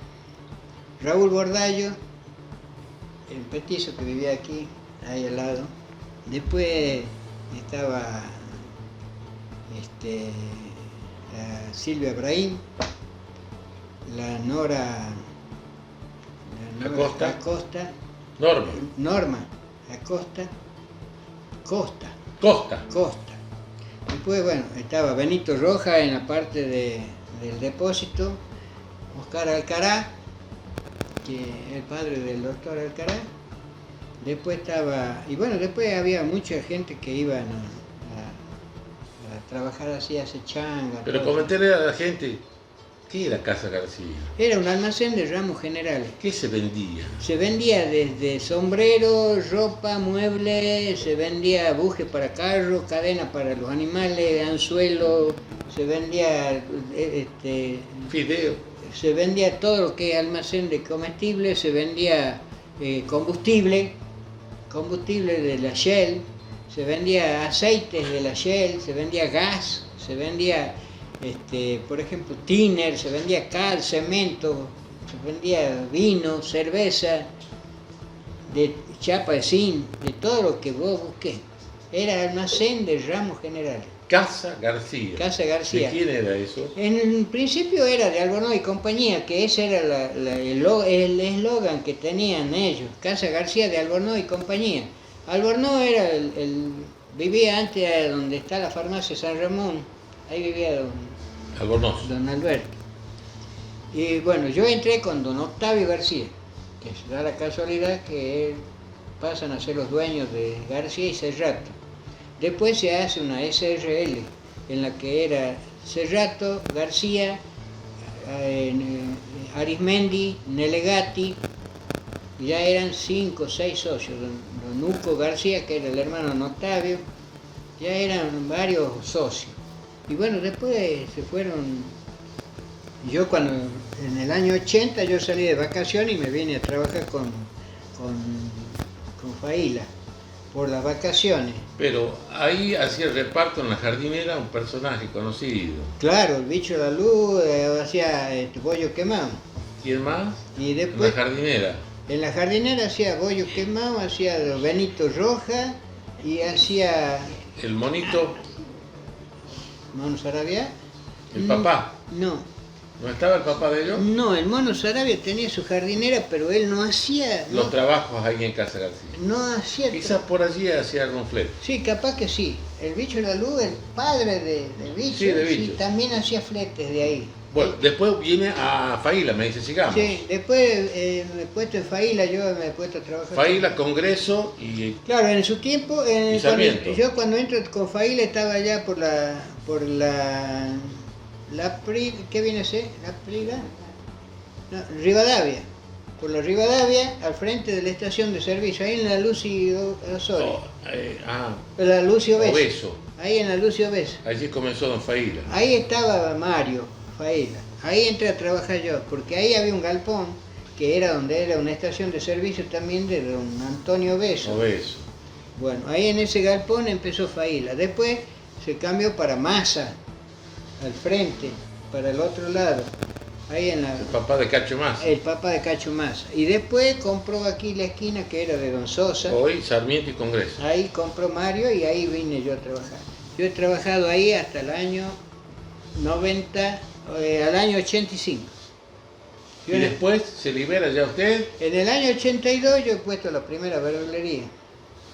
Raúl Bordallo, el petizo que vivía aquí, ahí al lado. Después estaba la Silvia Brahim, la Nora Acosta, Norma Acosta, Costa. Después, bueno, estaba Benito Rojas en la parte del depósito, Oscar Alcará, que es el padre del doctor Alcará. Después estaba, y bueno, después había mucha gente que iban a trabajar así, a hacer changa. Pero comentarle a la gente, ¿qué era Casa García? Era un almacén de ramos generales. ¿Qué se vendía? Se vendía desde sombreros, ropa, muebles, se vendía buje para carros, cadena para los animales, anzuelo, se vendía Fideo. se vendía todo lo que es almacén de comestibles, se vendía combustible de la Shell, se vendía aceites de la Shell, se vendía gas, se vendía por ejemplo, tiner, se vendía cal, cemento, se vendía vino, cerveza, de chapa de zinc, de todo lo que vos busques. Era almacén de ramos generales. Casa García. Casa García. ¿De quién era eso? En principio era de Albornoz y compañía, que ese era el eslogan que tenían ellos. Casa García de Albornoz y compañía. Albornoz era vivía antes donde está la farmacia San Ramón. Ahí vivía don Alberto. Y bueno, yo entré con don Octavio García, que se da la casualidad que pasan a ser los dueños de García y Cerrato. Después se hace una SRL, en la que era Cerrato, García, Arismendi, Nelegati, ya eran 5 o 6 socios. Don Uco García, que era el hermano de Octavio, ya eran varios socios. Y bueno, después se fueron, yo cuando en el año 80 yo salí de vacaciones y me vine a trabajar con Faila, por las vacaciones. Pero ahí hacía el reparto en la jardinera un personaje conocido. Claro, el bicho de la luz, hacía bollo quemado. ¿Quién más? Y después, la jardinera. En la jardinera hacía bollo quemado, hacía Benito Roja y hacía... El monito... ¿Mono Sarabia? ¿El papá? No. ¿No estaba el papá de ellos? No, el Mono Sarabia tenía su jardinera, pero él no hacía... Los trabajos ahí en Casa García. No hacía... Quizás por allí hacía algún flete. Sí, capaz que sí. El bicho de la luz, el padre del bicho, sí, de bicho. Sí, también hacía fletes de ahí. Bueno, después viene a Faila, me dice, sigamos. Sí, después me he pueto en Faila, yo me he puesto a trabajar. Faila, Congreso y... Claro, en su tiempo, yo cuando entro con Faila estaba allá por la ¿qué viene a ser? ¿La Priga? No, Rivadavia. Por la Rivadavia, al frente de la estación de servicio, ahí en la Lucio Osorio. La Lucio Obeso. Ahí en la Lucio Obeso. Allí comenzó don Faila. Ahí estaba Mario Faila. Ahí entré a trabajar yo, porque ahí había un galpón, que era donde era una estación de servicio también de don Antonio Obeso. Bueno, ahí en ese galpón empezó Faila. Después se cambió para Massa, al frente, para el otro lado. Ahí en el papá de Cacho Massa. El papá de Cacho Massa. Y después compró aquí la esquina que era de don Sosa. Hoy Sarmiento y Congreso. Ahí compró Mario y ahí vine yo a trabajar. Yo he trabajado ahí hasta el año 90 al año 85. Y después se libera ya usted. En el año 82 yo he puesto la primera verdulería.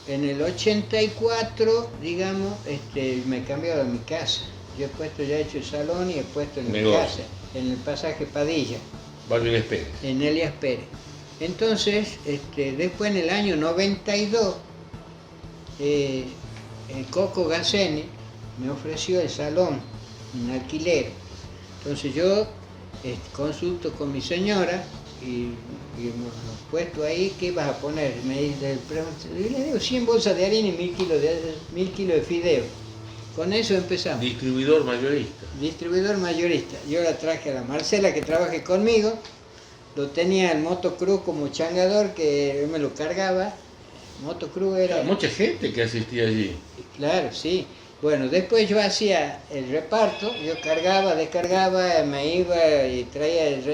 En el 84, digamos, me he cambiado de mi casa. Yo he puesto, ya he hecho el salón y he puesto en mi casa, en el pasaje Padilla. Balvin Pérez. En Elias Pérez. Entonces, después en el año 92, el Coco Gazzeni me ofreció el salón en alquiler. Entonces yo consulto con mi señora y hemos puesto ahí, ¿qué vas a poner? Me dice, le digo 100 bolsas de harina y 1000 kilos de fideo. Con eso empezamos. Distribuidor mayorista. Distribuidor mayorista. Yo la traje a la Marcela que trabaje conmigo, lo tenía el motocruz como changador que me lo cargaba. Motocruz era... Mucha gente que asistía allí. Claro, sí. Bueno, después yo hacía el reparto, yo cargaba, descargaba, me iba y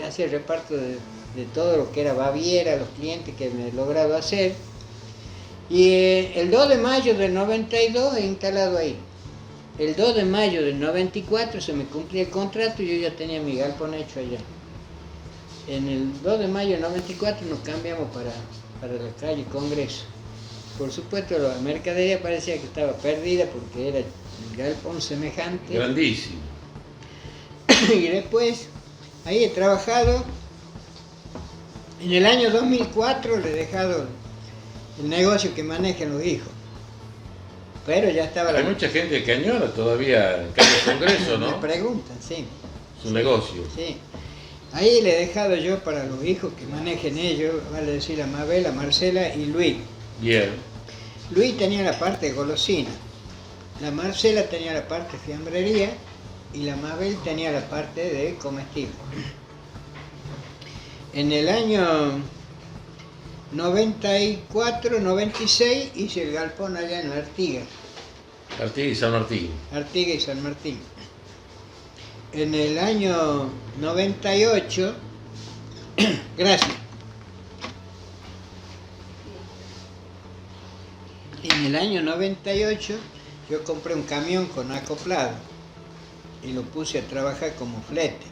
hacía el reparto de todo lo que era Baviera, los clientes que me he logrado hacer. Y el 2 de mayo del 92 he instalado ahí. El 2 de mayo del 94 se me cumplía el contrato y yo ya tenía mi galpón hecho allá. En el 2 de mayo del 94 nos cambiamos para la calle Congreso. Por supuesto, la mercadería parecía que estaba perdida porque era el galpón semejante. Grandísimo. Y después, ahí he trabajado. En el año 2004 le he dejado el negocio que manejan los hijos. Pero ya estaba... Hay mucha gente que añora todavía el calle Congreso, ¿no? Me preguntan, sí. Su negocio. Sí. Ahí le he dejado yo para los hijos que manejen ellos, vale decir a Mabel, a Marcela y Luis. Bien. Luis tenía la parte de golosina, la Marcela tenía la parte de fiambrería y la Mabel tenía la parte de comestible. En el año 94, 96 hice el galpón allá en Artigas. Artigas y San Martín. Artigas y San Martín. En el año 98, gracias. En el año 98 yo compré un camión con acoplado y lo puse a trabajar como flete.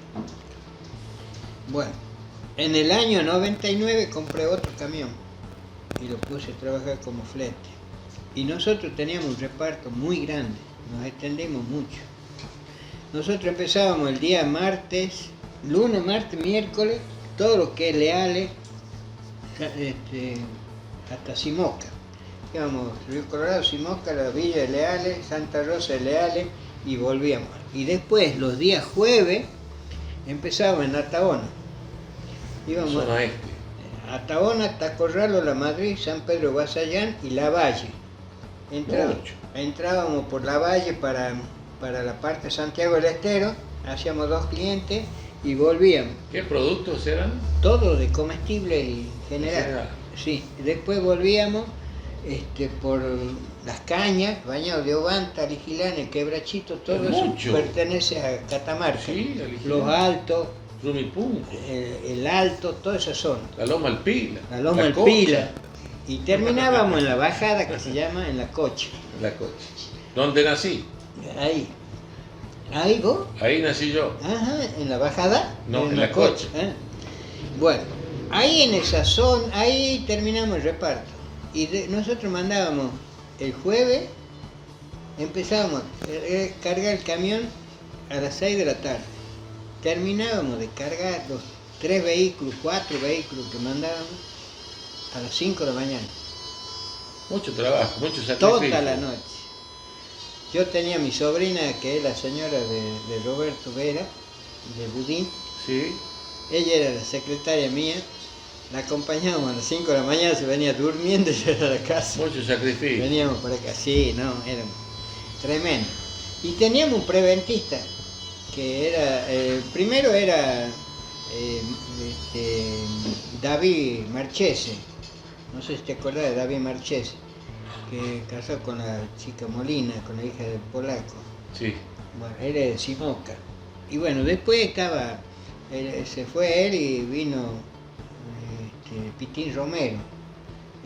Bueno, en el año 99 compré otro camión y lo puse a trabajar como flete. Y nosotros teníamos un reparto muy grande, nos extendimos mucho. Nosotros empezábamos el día martes, lunes, martes, miércoles, todo lo que es Leales, hasta Simoca. Íbamos Río Colorado, Simoca, la Villa de Leales, Santa Rosa de Leales y volvíamos. Y después, los días jueves, empezábamos en Ataona. Íbamos a Ataona, Tacorralo, La Madrid, San Pedro Guasayán y La Valle. Entrábamos por La Valle para la parte de Santiago del Estero, hacíamos 2 clientes y volvíamos. ¿Qué productos eran? Todo de comestible y general. Sí, después volvíamos por Las Cañas, Bañado de Obanta, Aligilán, el Quebrachito, todo eso pertenece a Catamarca. Sí, Los Altos, Rumipunco, el Alto, toda esa zona. La Loma Alpila. La Loma Alpila. Y terminábamos en la bajada que se llama en La Cocha. La Cocha. ¿Dónde nací? Ahí. ¿Ahí vos? Ahí nací yo. Ajá, ¿en la bajada? No, en La Cocha. Bueno, ahí en esa zona, ahí terminamos el reparto. Y nosotros mandábamos el jueves, empezábamos a cargar el camión a las 6 de la tarde. Terminábamos de cargar los 3 vehículos, 4 vehículos que mandábamos a las 5 de la mañana. Mucho trabajo, mucho sacrificio. Toda la noche. Yo tenía mi sobrina, que es la señora de Roberto Vera, de Budín. Sí. Ella era la secretaria mía. La acompañábamos a las 5 de la mañana, se venía durmiendo y yo era a la casa. Mucho sacrificio. Veníamos por acá, sí, no, era tremendo. Y teníamos un preventista, que era, primero era David Marchese, no sé si te acordás de David Marchese, que casó con la chica Molina, con la hija del polaco. Sí. Bueno, él es de Simoca. Y bueno, después se fue él y vino Pitín Romero,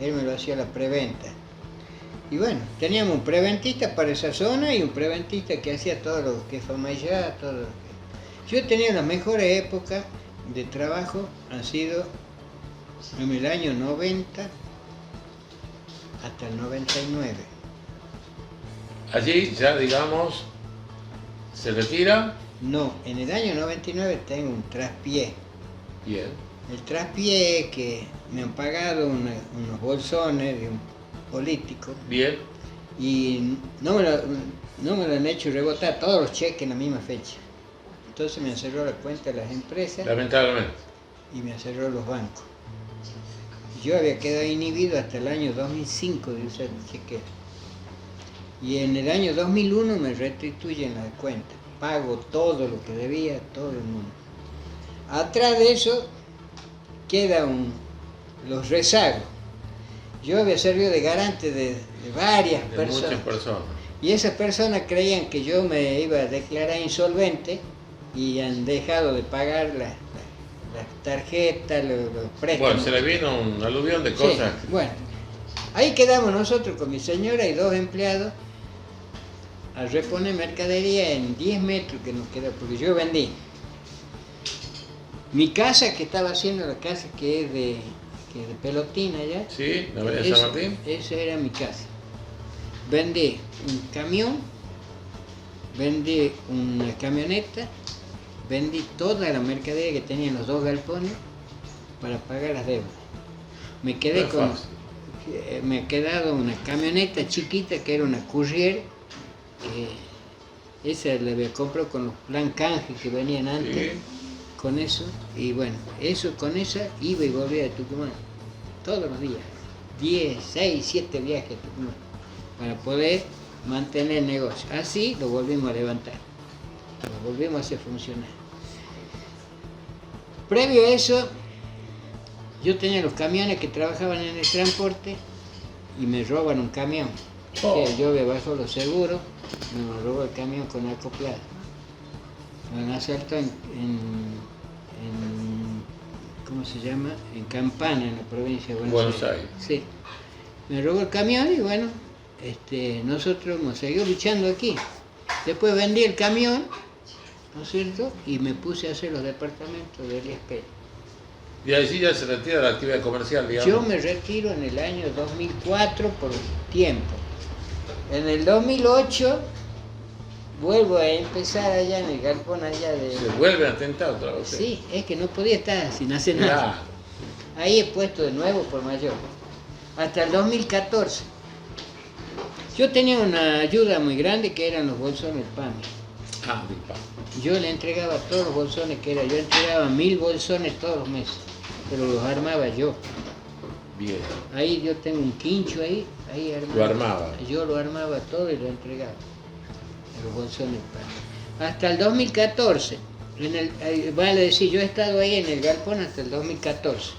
él me lo hacía la preventa. Y bueno, teníamos un preventista para esa zona y un preventista que hacía todo lo que es Famayá, todo lo que... Yo he tenido las mejores épocas de trabajo, han sido en el año 90 hasta el 99. Allí ya, digamos, se retira. No, en el año 99 tengo un traspié. Bien. El traspié que me han pagado unos bolsones de un político Bien. y no me lo han hecho rebotar todos los cheques en la misma fecha. Entonces me han cerrado la cuenta de las empresas Lamentablemente. y me han cerrado los bancos. Yo había quedado inhibido hasta el año 2005 de usar chequera. Y en el año 2001 me restituyen la cuenta. Pago todo lo que debía, todo el mundo. Atrás de eso quedan los rezagos. Yo había servido de garante de varias De personas. muchas personas. Y esas personas creían que yo me iba a declarar insolvente y han dejado de pagar las tarjetas, los préstamos. Bueno, se le vino un aluvión de cosas. Sí, bueno, ahí quedamos nosotros con mi señora y 2 empleados a reponer mercadería en 10 metros que nos quedó, porque yo vendí. Mi casa, que estaba haciendo la casa que es de Pelotina allá. Sí, la Avenida San Martín. Esa era mi casa. Vendí un camión, vendí una camioneta, vendí toda la mercadería que tenía en los 2 galpones para pagar las deudas. Me quedé me ha quedado una camioneta chiquita que era una Courier, que esa la había comprado con los plan canje que venían antes. Sí. Con eso, y bueno, con esa iba y volvía de Tucumán todos los días, 10, 6, 7 viajes a Tucumán, para poder mantener el negocio. Así lo volvimos a levantar, lo volvimos a hacer funcionar. Previo a eso, yo tenía los camiones que trabajaban en el transporte y me roban un camión. Oh. Yo había bajado los seguros, me robó el camión con acoplado. Me han asaltado ¿cómo se llama? En Campana, en la provincia de Buenos Aires. Sí. Me robó el camión y bueno, nosotros hemos seguido luchando aquí. Después vendí el camión, ¿no es cierto? Y me puse a hacer los departamentos de Elías Pérez. Y allí ya se retira la actividad comercial, digamos. Yo me retiro en el año 2004 por tiempo. En el 2008 vuelvo a empezar allá en el galpón allá de... Se vuelve a tentar otra vez. Sí, es que no podía estar sin hacer nada. Claro. Ahí he puesto de nuevo por mayor. Hasta el 2014. Yo tenía una ayuda muy grande que eran los bolsones PAMI. Ah, mi papá. Yo le entregaba todos los bolsones que era. Yo entregaba 1000 bolsones todos los meses, pero los armaba yo. Bien. Ahí yo tengo un quincho ahí armaba. Lo armaba. Yo lo armaba todo y lo entregaba. Los bolsones PAMI. Hasta el 2014. Vale decir, yo he estado ahí en el galpón hasta el 2014.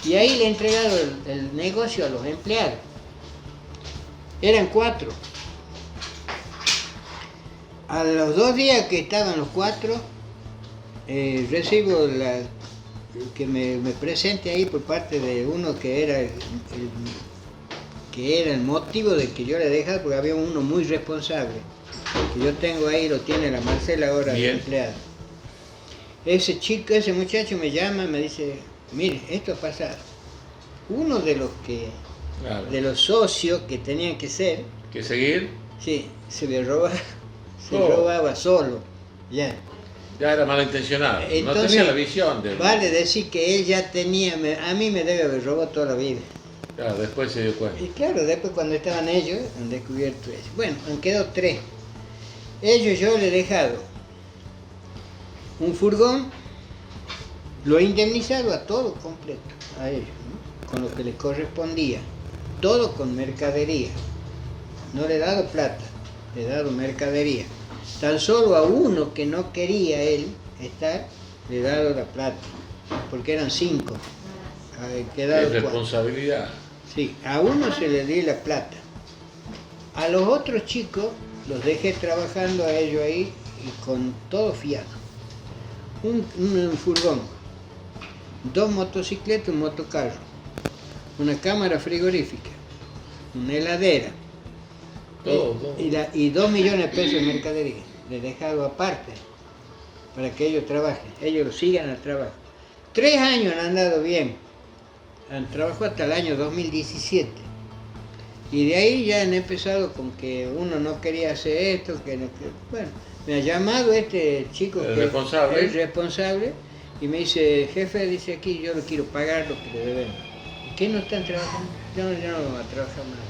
Y ahí le he entregado el negocio a los empleados. Eran 4. A los 2 días que estaban los 4, recibo que me presente ahí por parte de uno que era el motivo de que yo le dejara, porque había uno muy responsable, que yo tengo ahí, lo tiene la Marcela ahora, de empleado. Ese muchacho me llama y me dice, mire, esto ha pasado. Uno de los Claro. de los socios que tenían que ser, ¿Que seguir? sí, se robaba solo, ya. Ya era malintencionado. No Entonces, tenía la visión de... Vale decir que él ya tenía, a mí me debe haber robado toda la vida. Claro, después se dio cuenta. Y claro, después cuando estaban ellos, han descubierto eso. Bueno, han quedado 3. Ellos yo le he dejado un furgón, lo he indemnizado a todo completo, a ellos, ¿no? Con lo que les correspondía, todo con mercadería. No le he dado plata, le he dado mercadería. Tan solo a uno que no quería él estar, le he dado la plata, porque eran 5. Es responsabilidad. Sí, a uno se le di la plata. A los otros chicos los dejé trabajando a ellos ahí y con todo fiado. Un furgón, 2 motocicletas, un motocarro, una cámara frigorífica, una heladera, Todo. y 2 millones de pesos de mercadería. Le he dejado aparte. para que ellos trabajen, ellos sigan al trabajo. 3 años han andado bien, han trabajado hasta el año 2017. Y de ahí ya han empezado con que uno no quería hacer esto, bueno, me ha llamado este chico El que responsable. es responsable y me dice, jefe, dice aquí, yo no quiero pagar lo que le debemos. ¿Y qué no están trabajando? Yo no voy a trabajar más.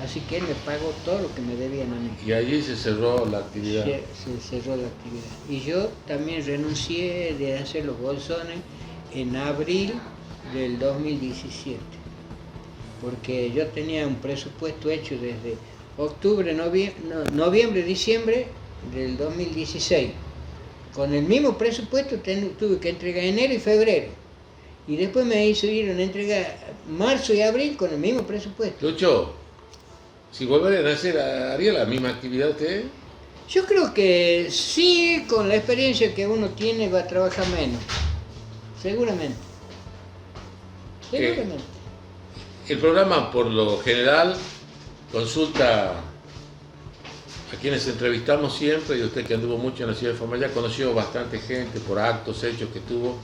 Así que él me pagó todo lo que me debían a mí. Y allí se cerró la actividad. Se cerró la actividad. Y yo también renuncié de hacer los bolsones en abril del 2017. Porque yo tenía un presupuesto hecho desde octubre, noviembre, diciembre del 2016. Con el mismo presupuesto tuve que entregar enero y febrero. Y después me hicieron entregar marzo y abril con el mismo presupuesto. Lucho, si volvieran a hacer, ¿haría la misma actividad usted? Yo creo que sí, con la experiencia que uno tiene va a trabajar menos. Seguramente. Seguramente. El programa, por lo general, consulta a quienes entrevistamos siempre, y usted que anduvo mucho en la ciudad de Famaillá, conoció bastante gente por actos, hechos que tuvo.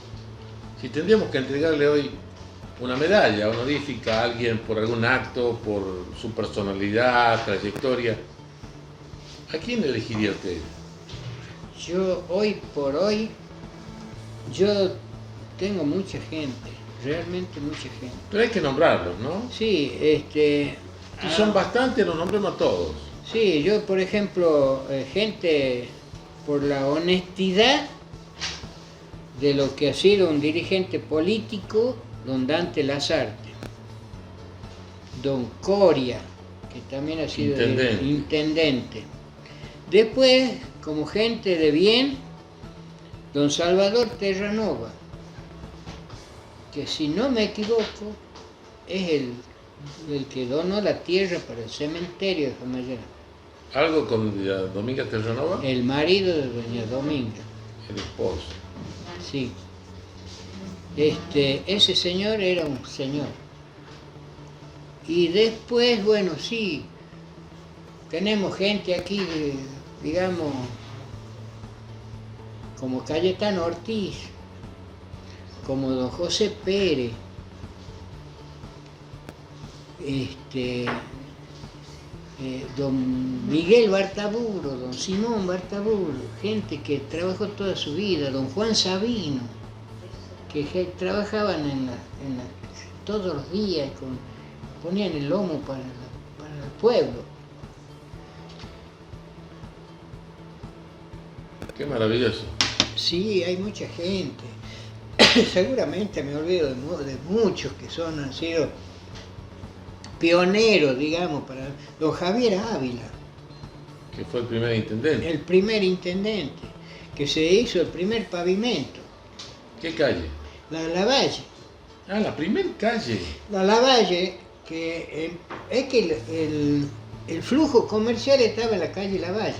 Si tendríamos que entregarle hoy una medalla honorífica a alguien por algún acto, por su personalidad, trayectoria, ¿a quién elegiría usted? Yo, hoy por hoy, yo tengo mucha gente, realmente mucha gente. Pero hay que nombrarlos, ¿no? Sí, Si son bastantes, los nombremos a todos. sí, yo por ejemplo, gente por la honestidad de lo que ha sido un dirigente político, don Dante Lazarte, don Coria, que también ha sido intendente. Después, como gente de bien, don Salvador Terranova, que si no me equivoco, es el que donó la tierra para el cementerio de Famaillá. ¿Algo con doña Dominga Terranova? El marido de doña Dominga. El esposo. Sí. Ese señor era un señor. Y después, bueno, sí, tenemos gente aquí, digamos, como Cayetano Ortiz, como don José Pérez, don Miguel Bartaburo, don Simón Bartaburo, gente que trabajó toda su vida, don Juan Sabino, que trabajaban todos los días, ponían el lomo para el pueblo. Qué maravilloso. Sí, hay mucha gente. Seguramente me olvido de muchos que han sido pioneros, digamos, para don Javier Ávila. Que fue el primer intendente. El primer intendente, que se hizo el primer pavimento. ¿Qué calle? La Lavalle. Ah, la primer calle. La Lavalle, que es que el flujo comercial estaba en la calle Lavalle.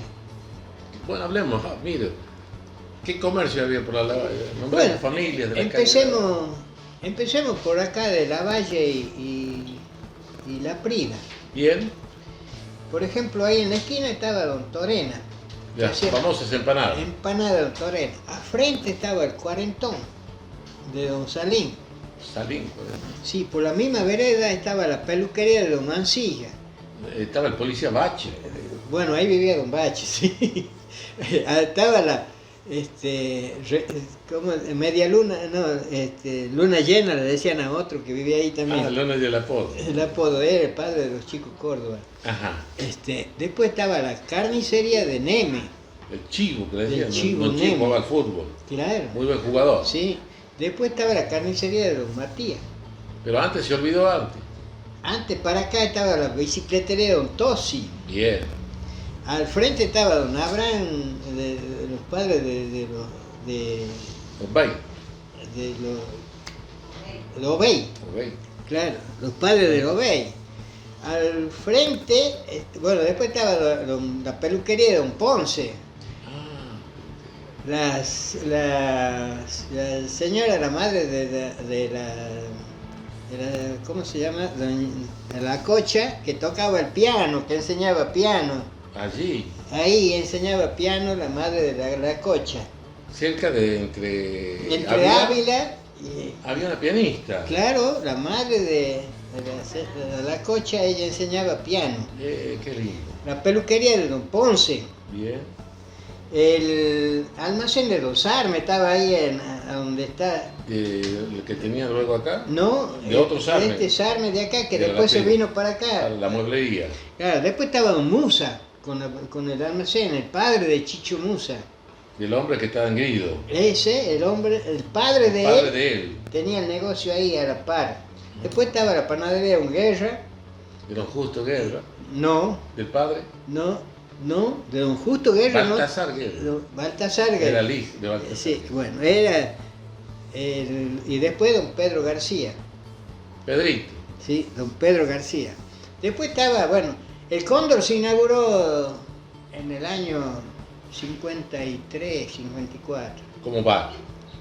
Bueno, hablemos, mire, ¿qué comercio había por la Lavalle? Bueno, Familias de la calle. empecemos por acá de Lavalle y La Prida. Bien, Por ejemplo, ahí en la esquina estaba don Torena. las famosas empanadas. Empanada don Torena. A frente estaba el Cuarentón de don Salín. Salín, Sí, por la misma vereda estaba la peluquería de don Mancilla. estaba el policía Bache. Bueno, ahí vivía don Bache, sí. Estaba media luna, no, luna llena, le decían a otro que vivía ahí también. Ah, Luna del Apodo. El apodo era el padre de los chicos Córdoba. Ajá. Después estaba la carnicería de Neme. El Chivo, que le decían. El Chivo Don Neme. jugaba al fútbol. Claro. Muy buen jugador. Sí. Después estaba la carnicería de don Matías. Pero antes se olvidó antes. Antes para acá estaba la bicicletería de don Tosi. Bien. Al frente estaba don Abraham, de los padres de Obey. Obey. Obey. Claro, los padres de Obey. Al frente, bueno, después estaba la peluquería de don Ponce. La señora, la madre de la ¿cómo se llama? La Cocha, que tocaba el piano, que enseñaba piano. Allí, Ahí enseñaba piano la madre de la Cocha. cerca de Entre Ávila y... había una pianista. Claro, la madre de la Cocha, ella enseñaba piano. Qué lindo. La peluquería de Don Ponce. Bien. El almacén de Dos Armes estaba ahí a donde está. ¿El que tenía luego acá? No, De otro Sarme. este Sarme de acá, que De después se la vino para acá. La mueblería. Claro, después estaba Don Musa con el almacén, el padre de Chicho Musa. Del hombre que estaba en Guido. Ese, el hombre, el padre de Padre él, de él. tenía el negocio ahí a la par. Después estaba la panadería Un Guerra. De don Justo Guerra. No, Del padre. no, de Don Justo Guerra. Baltasar Guerra. Baltasar Guerra. Era el hijo de Baltasar. Sí, bueno, era. Y después Don Pedro García. Pedrito. Sí, Don Pedro García. Después estaba, bueno, el Cóndor se inauguró en el año 53, 54, ¿Cómo va?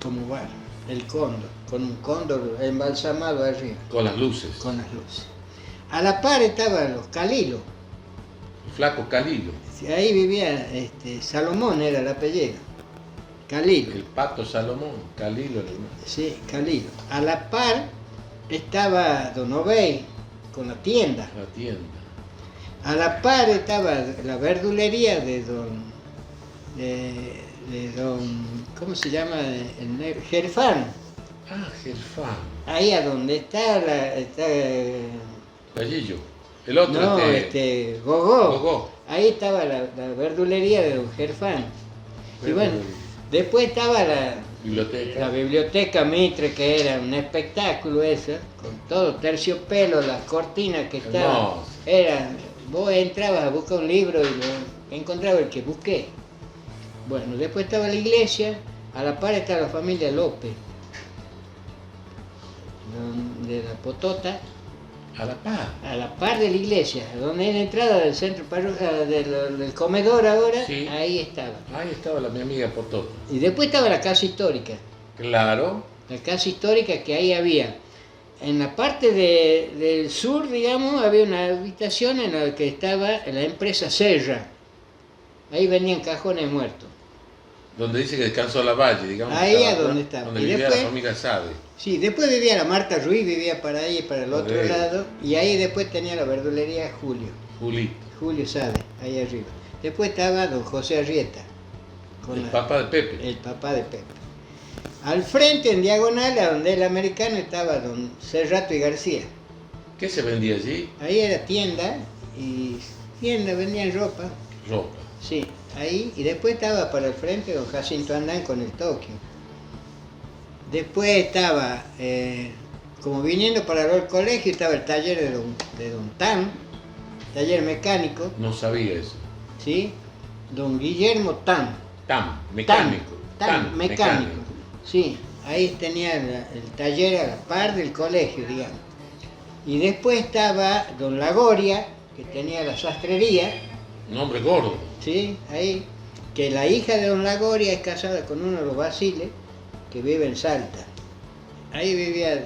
como bar, el Cóndor, con un cóndor embalsamado arriba, Con las luces. con las luces. A la par estaban los Calilos. El flaco Calilo. Ahí vivía Salomón, era el apellido. Calilo. El pato Salomón. Calilo el hermano. Sí, Calilo. A la par estaba Don Obey con la tienda. La tienda. A la par estaba la verdulería de don, ¿cómo se llama? El negro? Gerfán. Ah, Gerfán. Ahí a donde está Gallillo. El otro no, Gogó. Gogó. Ahí estaba la verdulería de don Gerfán. Y bueno, después estaba la Biblioteca. biblioteca Mitre, que era un espectáculo eso, con todo terciopelo, las cortinas que estaban. Hermoso. Era, vos entrabas a buscar un libro y lo encontraba el que busqué. Bueno, después estaba la iglesia, a la par estaba la familia López, de la Potota, A la paz. a la par de la iglesia, donde es la entrada del centro parroquial, del comedor ahora, Sí. ahí estaba. Ahí estaba mi amiga Potota. Y después estaba la casa histórica. Claro. La casa histórica que ahí había. En la parte del sur, digamos, había una habitación en la que estaba la empresa Serra. Ahí venían cajones muertos. Donde dice que descansó la Valle, digamos. Ahí estaba es donde atrás, estaba. Donde Y vivía después- la familia Sade. Sí, después vivía la Marta Ruiz, vivía para ahí, para el otro Ok. lado. Y ahí después tenía la verdulería Julito. Julio Sade, ahí arriba. Después estaba don José Arrieta, El papá de Pepe. el papá de Pepe. Al frente, en diagonal, a donde el americano, estaba don Cerrato y García. ¿Qué se vendía allí? Ahí era tienda, vendían ropa, Ropa. sí, ahí. Y después estaba para el frente don Jacinto Andán con el Tokio. Después estaba, como viniendo para el colegio, estaba el taller de don Tan, taller mecánico, No sabía eso. ¿sí? Don Guillermo Tan. Mecánico. Tan, mecánico. Sí, ahí tenía el taller a la par del colegio, digamos. Y después estaba don Lagoria, que tenía la sastrería, Un hombre gordo. ¿sí? Ahí, que la hija de don Lagoria es casada con uno de los Basiles, que vive en Salta. Ahí vivía.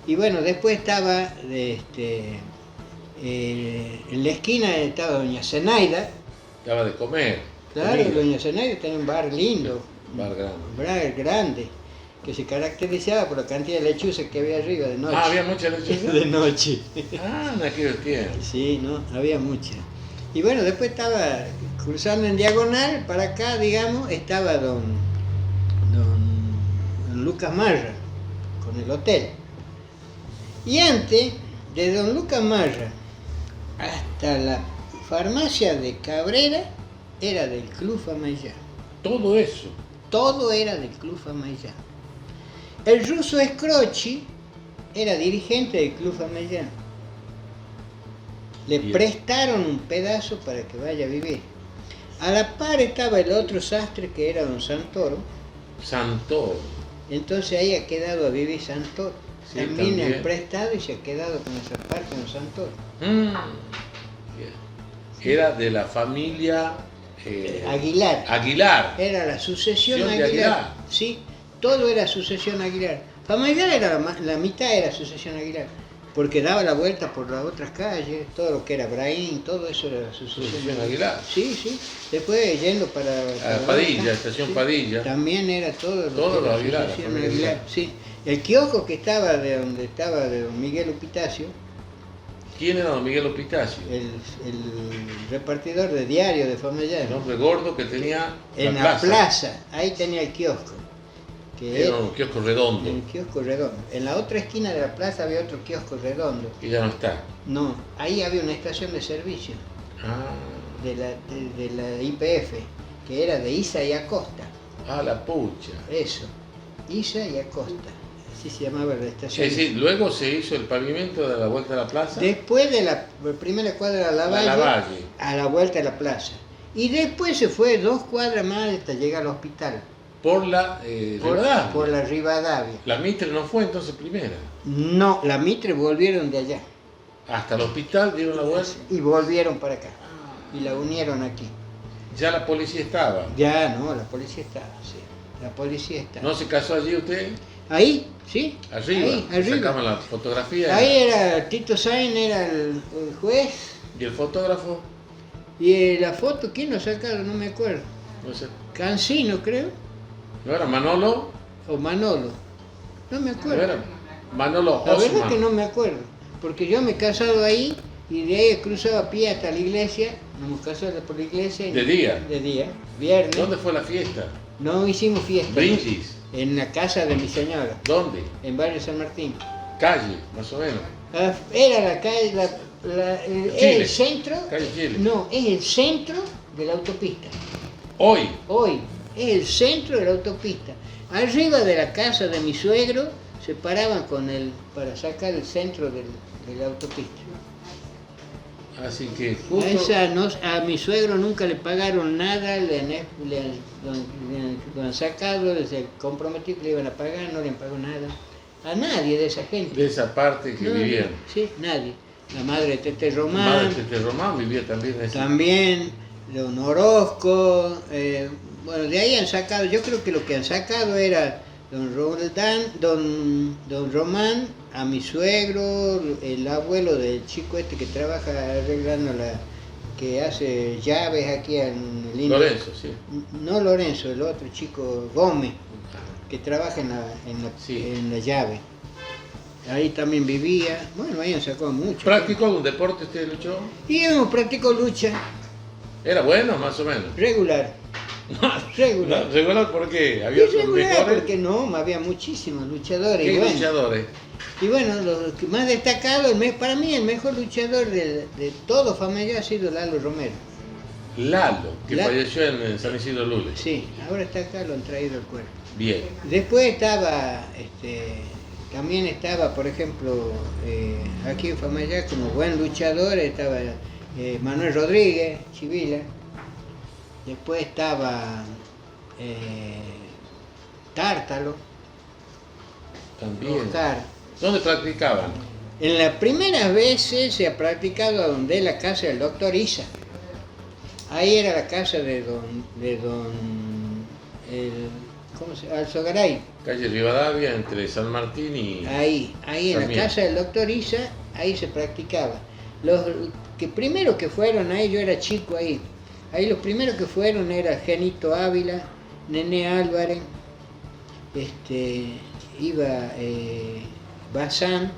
Y bueno, después estaba en la esquina estaba doña Zenaida. Daba de comer. Claro, comida. doña Zenaida tenía un bar lindo. Bar grande. Un bar grande, que se caracterizaba por la cantidad de lechuzas que había arriba de noche. Ah, había mucha lechuza. De noche. Ah, en aquellos tiempos. Sí, no, había mucha. Y bueno, después estaba cruzando en diagonal, para acá, digamos, estaba don Lucas Marra, con el hotel. Y antes de don Lucas Marra hasta la farmacia de Cabrera era del Club Famayá. Todo eso. Todo era del Club Famayá. El ruso Scrocchi era dirigente del Club Famayá. Le Bien. prestaron un pedazo para que vaya a vivir. A la par estaba el otro sastre que era don Santoro. Santoro. Entonces ahí ha quedado a vivir Santoro. Sí, también también. han prestado y se ha quedado con esa parte don Santoro. Bien. Era de la familia Aguilar. Aguilar. Era la sucesión Sucesión de Aguilar. Aguilar. Sí, todo era sucesión Aguilar. Famayá era la mitad era sucesión Aguilar. porque daba la vuelta por las otras calles, todo lo que era Braín, todo eso era Sucesión Aguilar. Sí, sí. Después yendo para Padilla, estación sí, Padilla. también era todo Todo que lo era Aguilar, Sucesión Aguilar. Aguilar, sí. El kiosco que estaba de donde estaba de don Miguel Upitacio, ¿Quién era don Miguel Opitacio? el repartidor de diario de Famellán, El hombre gordo que tenía en la plaza, ahí tenía el kiosco. Que Era un kiosco redondo, el kiosco redondo. En la otra esquina de la plaza había otro kiosco redondo. que ya no está. No, ahí había una estación de servicio Ah, de la YPF, que era de Isa y Acosta. la pucha. Eso, Isa y Acosta. Así se llamaba la estación. Es decir, luego se hizo el pavimento de la vuelta a la plaza. Después de la primera cuadra de Lavalle. a la vuelta de la plaza. Y después se fue 2 cuadras más hasta llegar al hospital. Por la Rivadavia. Por la Rivadavia. La Mitre no fue entonces primera. No, la Mitre volvieron de allá. Hasta el hospital dieron la vuelta. Y volvieron para acá. Y la unieron aquí. Ya la policía estaba. Ya, no, la policía estaba, sí. La policía estaba. ¿No se casó allí usted? Ahí, sí. Arriba. Ahí, arriba. Sacamos la fotografía. Ahí era Tito Sain, era el juez. ¿Y el fotógrafo? Y la foto, ¿quién lo sacaron? No me acuerdo. No sé. Cancino, creo. ¿No era Manolo? O Manolo. No me ¿No acuerdo. era Manolo La verdad Osman? que no me acuerdo. Porque yo me he casado ahí y de ahí he cruzado a pie hasta la iglesia. Nos hemos casado por la iglesia. ¿De día? De día. Viernes. ¿Dónde fue la fiesta? No hicimos fiesta. Brindis. En la casa de mi señora. ¿Dónde? En Barrio San Martín. Calle, más o menos. Era la calle, Chile. el centro. Calle Chile. No, es el centro de la autopista. Hoy. Hoy es el centro de la autopista. Arriba de la casa de mi suegro se paraban para sacar el centro de la autopista. Así que A, justo. a mi suegro nunca le pagaron nada, lo han sacado, se comprometió que le iban a pagar, no le han pagado nada. A nadie de esa gente. De esa parte que No, vivían. Sí, nadie. La madre de Tete La Román. madre de Tete Román vivía también en ese. También, Don Orozco, bueno, de ahí han sacado, yo creo que lo que han sacado era don Roldán, don Román, a mi suegro, el abuelo del chico este que trabaja arreglando que hace llaves aquí en el Lorenzo, sí. No Lorenzo, el otro chico, Gómez, que trabaja Sí. en la llave. Ahí también vivía, bueno, ahí han sacado mucho. ¿Practicó algún deporte usted, luchó? Y hemos practicado lucha ¿Era bueno, más o menos? regular. Regular. No, regular porque había otros Irregular mejores. porque no, había muchísimos luchadores. ¿Qué Y bueno, luchadores? y bueno, los que más destacados, para mí el mejor luchador de todo Famellá ha sido Lalo Romero. Lalo, que Lalo. falleció en San Isidro Lules. Sí, ahora está acá, lo han traído al cuerpo. Bien. Después estaba, también estaba, por ejemplo, aquí en Famellá como buen luchador, estaba Manuel Rodríguez, Chivila. Después estaba Tártalo, También. Oscar. ¿Dónde practicaban? En las primeras veces se ha practicado donde es la casa del doctor Isa. Ahí era la casa de ¿cómo se llama? Alzogaray. Calle Rivadavia, entre San Martín y... Ahí en la También. casa del doctor Isa, ahí se practicaba. Los que primero que fueron ahí, yo era chico ahí. Ahí los primeros que fueron era Genito Ávila, Nené Álvarez, iba Bazán,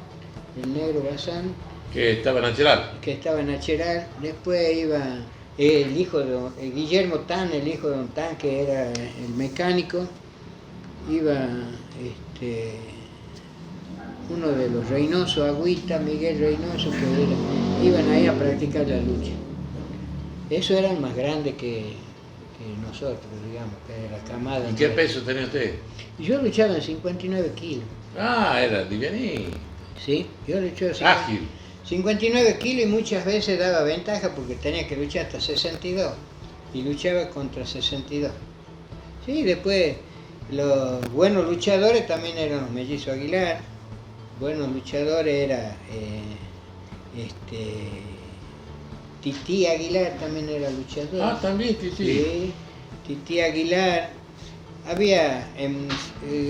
el negro Bazán, que estaba en Acheral. que estaba en Acheral. Después iba el hijo de Guillermo Tan, el hijo de Don Tan, que era el mecánico. Iba uno de los Reynoso, Agüita, Miguel Reynoso, que iban ahí a practicar la lucha. Eso eran más grandes que nosotros, digamos, que la camada. ¿Y qué peso tenía usted? Yo luchaba en 59 kilos, Ah, era livianí. ¿sí? Yo luchaba Ágil. 59 kilos y muchas veces daba ventaja porque tenía que luchar hasta 62 y luchaba contra 62. Sí, después los buenos luchadores también eran los Mellizos Aguilar, buenos luchadores era Tití Aguilar también era luchador. Ah, también, sí. Sí, Tití Aguilar. Había,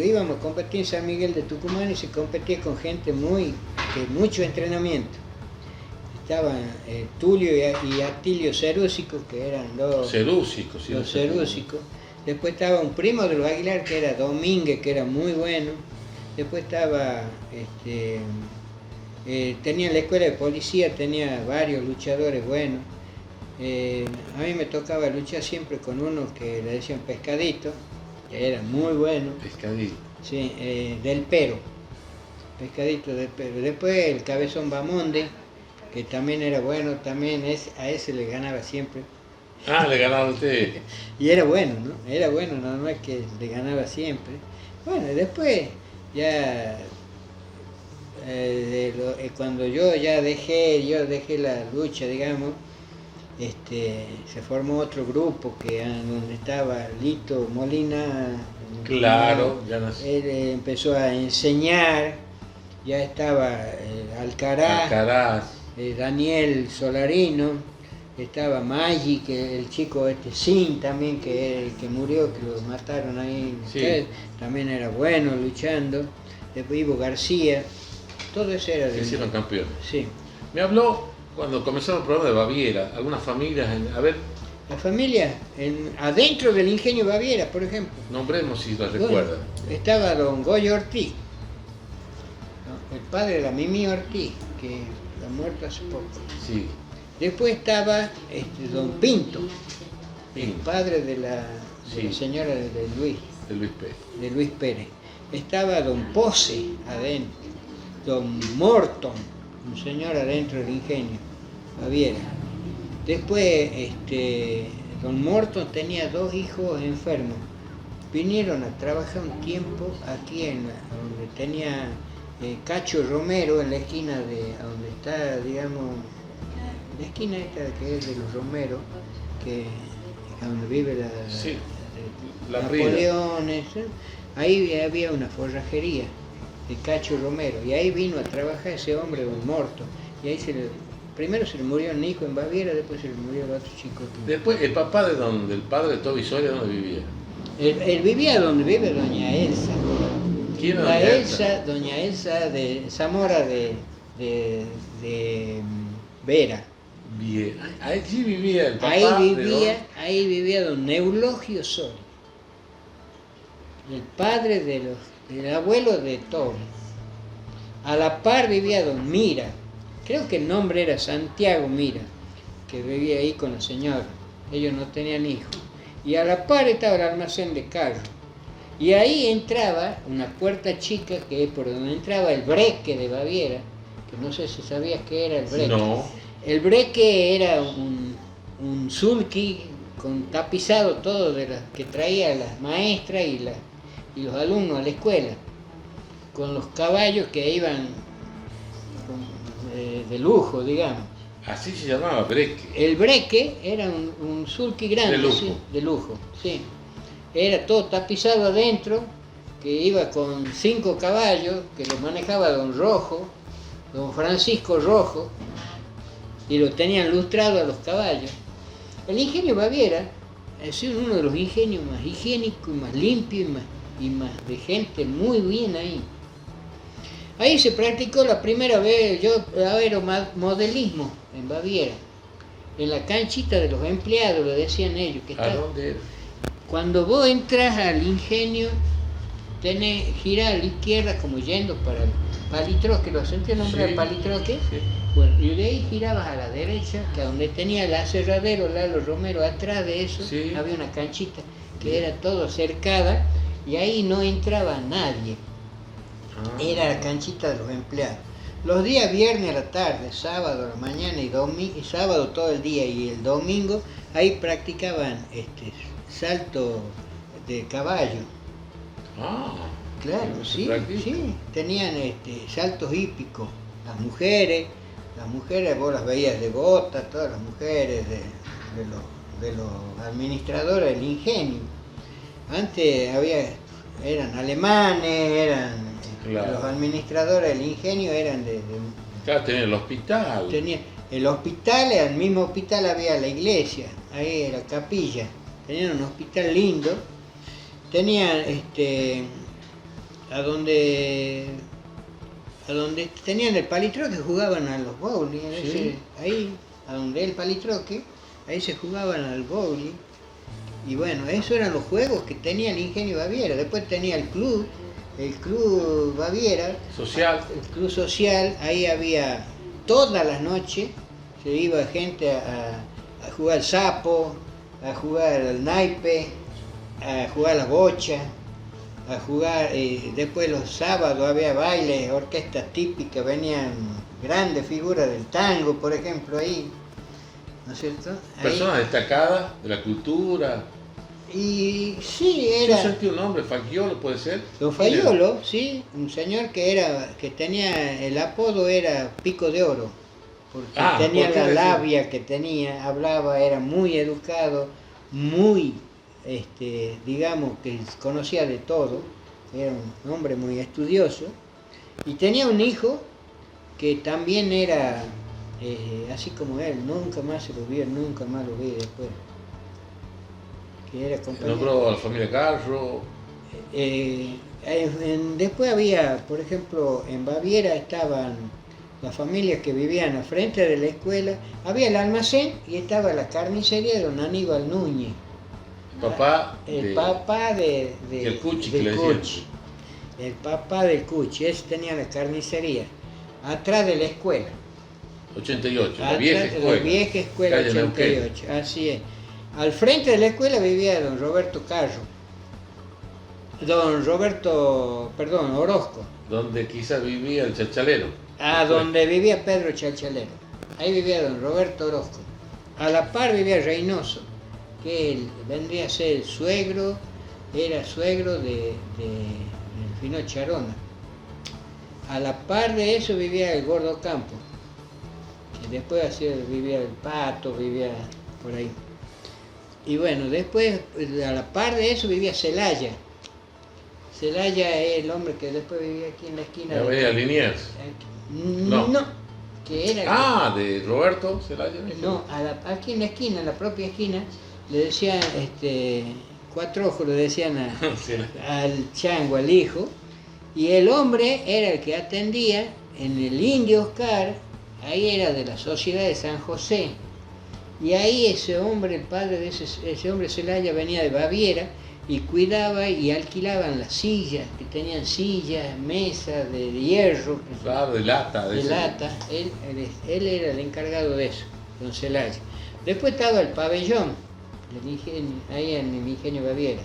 íbamos a competir en San Miguel de Tucumán y se competía con gente muy que mucho entrenamiento. Estaban Tulio y Atilio Cerúsico, que eran dos Cerúsico, sí. los Cerúsicos. Después estaba un primo de los Aguilar, que era Domínguez, que era muy bueno. Después estaba, tenía la escuela de policía, tenía varios luchadores buenos. A mí me tocaba luchar siempre con uno que le decían Pescadito, que era muy bueno. Pescadito. Sí, del Pero. Pescadito del Pero. Después el Cabezón Bamonde, que también era bueno, también a ese le ganaba siempre. Ah, le ganaba a usted. Y era bueno, ¿no? Era bueno, nada más que le ganaba siempre. Bueno, y después ya cuando yo dejé la lucha, digamos, se formó otro grupo donde estaba Lito Molina. Claro, ya nací. Él empezó a enseñar, ya estaba Alcaraz, Daniel Solarino, estaba Maggi, que el chico Sin también, que murió, que lo mataron ahí, sí. También era bueno luchando. Después Ivo García, todo eso era Se hicieron campeones. Sí. Me habló cuando comenzamos el programa de Baviera, algunas familias, a ver, La familia, adentro del ingenio Baviera, por ejemplo. nombremos si las Bueno, recuerdan. estaba don Goyo Ortiz, ¿no? El padre de la Mimi Ortiz, que ha muerto hace poco. Sí. Después estaba don Pinto, el Pinto. padre de la Sí. señora de Luis, De Luis Pérez. de Luis Pérez. Estaba don Pose adentro, don Morton, un señor adentro del ingenio Baviera. Después don Morton tenía 2 hijos enfermos. Vinieron a trabajar un tiempo aquí donde tenía Cacho Romero, en la esquina de donde está, digamos, la esquina esta que es de los Romero, que donde vive Sí, la Napoleones, ahí había una forrajería de Cacho Romero, y ahí vino a trabajar ese hombre, don Morton, y ahí primero se le murió el hijo en Baviera, después se le murió el otro chico. Después, el papá del padre de Toby Soria, ¿dónde vivía? Él vivía donde vive doña Elsa. ¿Quién era La doña Elsa? Doña Elsa de Zamora de Vera. Bien. Allí vivía el papá Ahí vivía don Neulogio Sol, el padre del abuelo de Toby. A la par vivía don Mira, creo que el nombre era Santiago Mira, que vivía ahí con la señora. Ellos no tenían hijos. Y a la par estaba el almacén de carro. Y ahí entraba una puerta chica, que es por donde entraba el Breque de Baviera, que no sé si sabías qué era el Breque. No. El Breque era un sulky con tapizado todo que traía las maestras y los alumnos a la escuela, con los caballos que iban de lujo, digamos. Así se llamaba, Breque. El Breque era un sulky grande, De lujo. ¿sí? De lujo, sí. Era todo tapizado adentro, que iba con 5 caballos, que los manejaba don Rojo, don Francisco Rojo, y lo tenían lustrado a los caballos. El ingenio Baviera ha sido uno de los ingenios más higiénicos, y más limpios, y más de gente muy bien ahí. Ahí se practicó la primera vez aeromodelismo en Baviera, en la canchita de los empleados, lo decían ellos. Que ¿A dónde era? Cuando vos entras al ingenio, girás a la izquierda como yendo para el Palitroque, ¿lo sentí nombrar Sí. Palitroque? Sí. Bueno, y de ahí girabas a la derecha, que donde tenía el aserradero Lalo Romero, atrás de eso Sí. había una canchita que era todo cercada, y ahí no entraba nadie. Era la canchita de los empleados. Los días viernes a la tarde, sábado a la mañana y sábado todo el día y el domingo, ahí practicaban salto de caballo. Ah. Claro, se sí, practica. sí. Tenían saltos hípicos. Las mujeres vos las veías de bota, todas las mujeres de los administradores del ingenio. Antes eran alemanes, Claro. los administradores del ingenio eran Acá tenía el hospital. tenía el hospital, en el mismo hospital había la iglesia, ahí la capilla. Tenían un hospital lindo. Tenían a donde a donde tenían el palitroque jugaban a los bowling, Sí. ahí, a donde el palitroque, ahí se jugaban al bowling. Y bueno, esos eran los juegos que tenía el Ingenio Baviera. Después tenía el club Baviera, Social. el club social, ahí había todas las noches, se iba gente a jugar al sapo, a jugar al naipe, a jugar a la bocha, a jugar, después los sábados había bailes, orquestas típicas, venían grandes figuras del tango, por ejemplo, ahí, ¿no es cierto? Ahí. Personas destacadas de la cultura. Y sí, Yo era sentí un nombre, Fagiolo, ¿puede ser? Don Faiolo, sí, un señor que tenía, el apodo era Pico de Oro, porque tenía ¿por qué la decir? labia que tenía, hablaba, era muy educado, muy, digamos, que conocía de todo, era un hombre muy estudioso, y tenía un hijo que también era, así como él, nunca más se lo vi, nunca más lo vi después, que era compañero. Nombró a la familia Carro. Después había, por ejemplo, en Baviera estaban las familias que vivían al frente de la escuela, había el almacén y estaba la carnicería de don Aníbal Núñez. Papá El de- papá el Cuchi, que del le decían. Cuchi. El papá del Cuchi, ese tenía la carnicería, atrás de la escuela. 88, la Atrás vieja de escuela. La vieja escuela Calle Neuquén. 88, así es. Al frente de la escuela vivía don Roberto Carro. Perdón, Orozco. Donde quizás vivía el chachalero. Donde vivía Pedro Chachalero. Ahí vivía don Roberto Orozco. A la par vivía Reynoso, que él vendría a ser el suegro, era suegro de Delfino Charona. A la par de eso vivía el Gordo Campo, que después vivía el Pato, vivía por ahí. Y bueno, después, a la par de eso vivía Celaya. Celaya es el hombre que después vivía aquí en la esquina. La avenida Liniers. No, que era... De Roberto Celaya. No, aquí en la esquina, en la propia esquina, le decían, Cuatro Ojos le decían Sí. al chango, al hijo, y el hombre era el que atendía en el Indio Oscar, ahí era de la Sociedad de San José, y ahí ese hombre, el padre de ese hombre Celaya, venía de Baviera y cuidaba y alquilaban las sillas, que tenían sillas, mesas de hierro, Claro, de lata. de ese. lata. Él era el encargado de eso, don Celaya. Después estaba el pabellón, ahí en el Ingenio Baviera.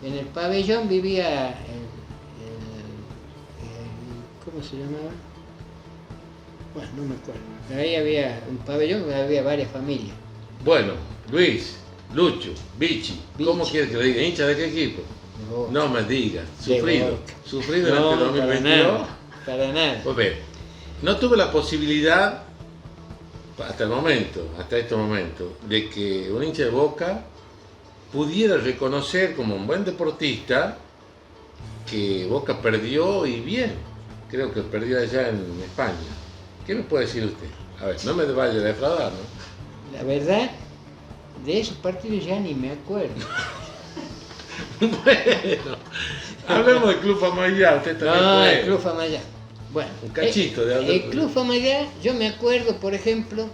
En el pabellón vivía ¿cómo se llamaba? Bueno, no me acuerdo. Ahí había un pabellón donde había varias familias. Bueno, Luis, Lucho, Vichy, ¿cómo Vichy. quieres que le diga? ¿Hincha de qué equipo? De Boca. No me digas, De sufrido. Boca. Sufrido en No, este para 2022. nada, para nada. Pues bien, no tuve la posibilidad, hasta este momento, de que un hincha de Boca pudiera reconocer como un buen deportista que Boca perdió y bien. Creo que perdió allá en España. ¿Qué me puede decir usted? A ver, no me vaya a defraudar, ¿no? La verdad, de esos partidos ya ni me acuerdo. Bueno, hablemos del Club Famayá, usted también No, fue. el Club Famayá. Bueno, Un cachito de el Club Famayá, yo me acuerdo, por ejemplo,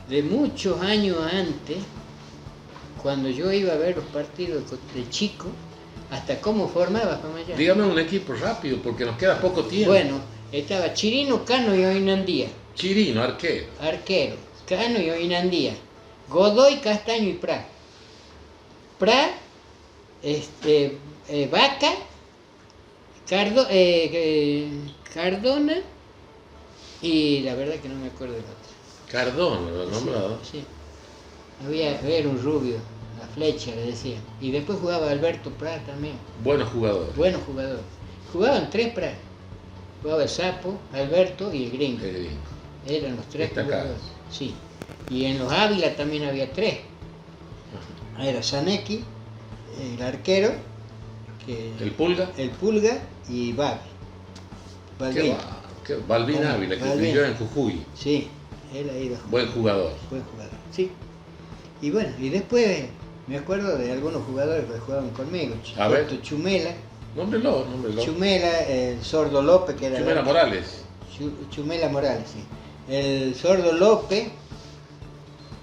de muchos años antes, cuando yo iba a ver los partidos de chico, hasta cómo formaba Famayá. Dígame un equipo rápido, porque nos queda poco tiempo. Bueno, estaba Chirino, Cano y Oinandía, Chirino, arquero. arquero, Cano y Oinandía, Godoy, Castaño y Prat. Prat, Vaca, Cardona y la verdad que no me acuerdo del otro. Cardona, lo nombrado. Sí. Era un rubio, la flecha le decían. Y después jugaba Alberto Prat también, Buenos jugadores. buenos jugadores. Jugaban tres Prat. Jugaba el Sapo, Alberto y el Gringo. El gringo. Eran los tres Destacados. jugadores. Sí. Y en los Ávila también había tres. Era Zanetti, el arquero, El Pulga. el Pulga y Babi. Balbín. Balbín Oh, Ávila, que Balbín. vivió en Jujuy. Sí, él ahí iba a jugar. Buen jugador. Buen jugador, sí. Y bueno, y después me acuerdo de algunos jugadores que jugaban conmigo. A ver. Chumela, Nómbrelo. Chumela, el Sordo López, que era Chumela Morales. Chumela Morales, sí. El Sordo López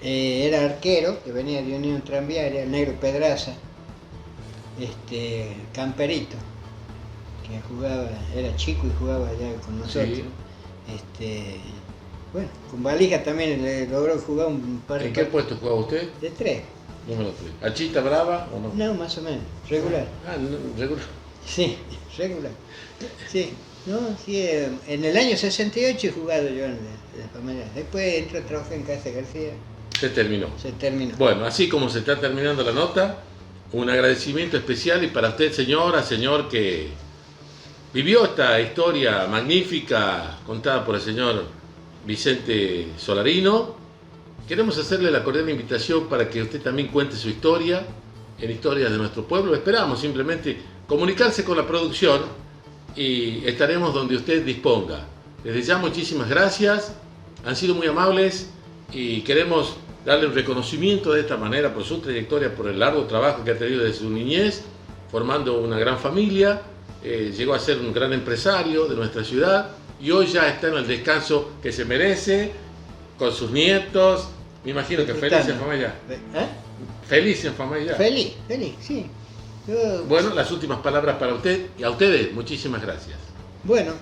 era arquero, que venía de Unión Tranviaria, el Negro Pedraza, Camperito, que jugaba, era chico y jugaba allá con nosotros. Sí. Bueno, con Valija también le logró jugar un par de... ¿En qué puesto jugaba usted? De 3. Número 3. ¿Achita brava o no? No, más o menos, regular. Ah, no, regular. Sí, regular. Sí, no, sí, en el año 68 he jugado yo en Famallá. Después entró a trabajar en Casa García. Se terminó. Se terminó. Bueno, así como se está terminando la nota, un agradecimiento especial y para usted, señora, señor, que vivió esta historia magnífica contada por el señor Vicente Solarino. Queremos hacerle la cordial invitación para que usted también cuente su historia en Historias de Nuestro Pueblo. Esperamos simplemente comunicarse con la producción y estaremos donde usted disponga. Desde ya muchísimas gracias, han sido muy amables y queremos darle un reconocimiento de esta manera por su trayectoria, por el largo trabajo que ha tenido desde su niñez, formando una gran familia, llegó a ser un gran empresario de nuestra ciudad y hoy ya está en el descanso que se merece, con sus nietos, me imagino que feliz en Famallá. Feliz en Famallá. Feliz, sí. Bueno, las últimas palabras para usted y a ustedes, muchísimas gracias. Bueno,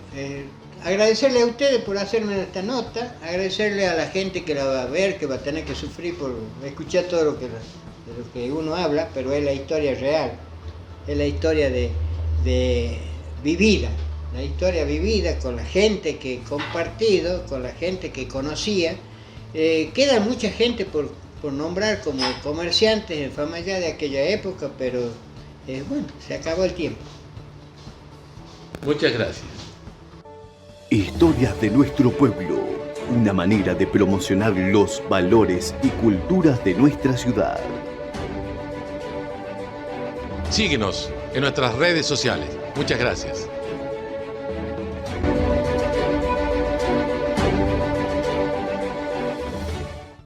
agradecerle a ustedes por hacerme esta nota, agradecerle a la gente que la va a ver, que va a tener que sufrir por escuchar todo lo que uno habla, pero es la historia real, es la historia de vivida, la historia vivida con la gente que he compartido, con la gente que conocía. Queda mucha gente por nombrar como comerciantes en Famallá de aquella época, pero bueno, se acabó el tiempo. Muchas gracias. Historias de nuestro pueblo, una manera de promocionar los valores y culturas de nuestra ciudad. Síguenos en nuestras redes sociales. Muchas gracias.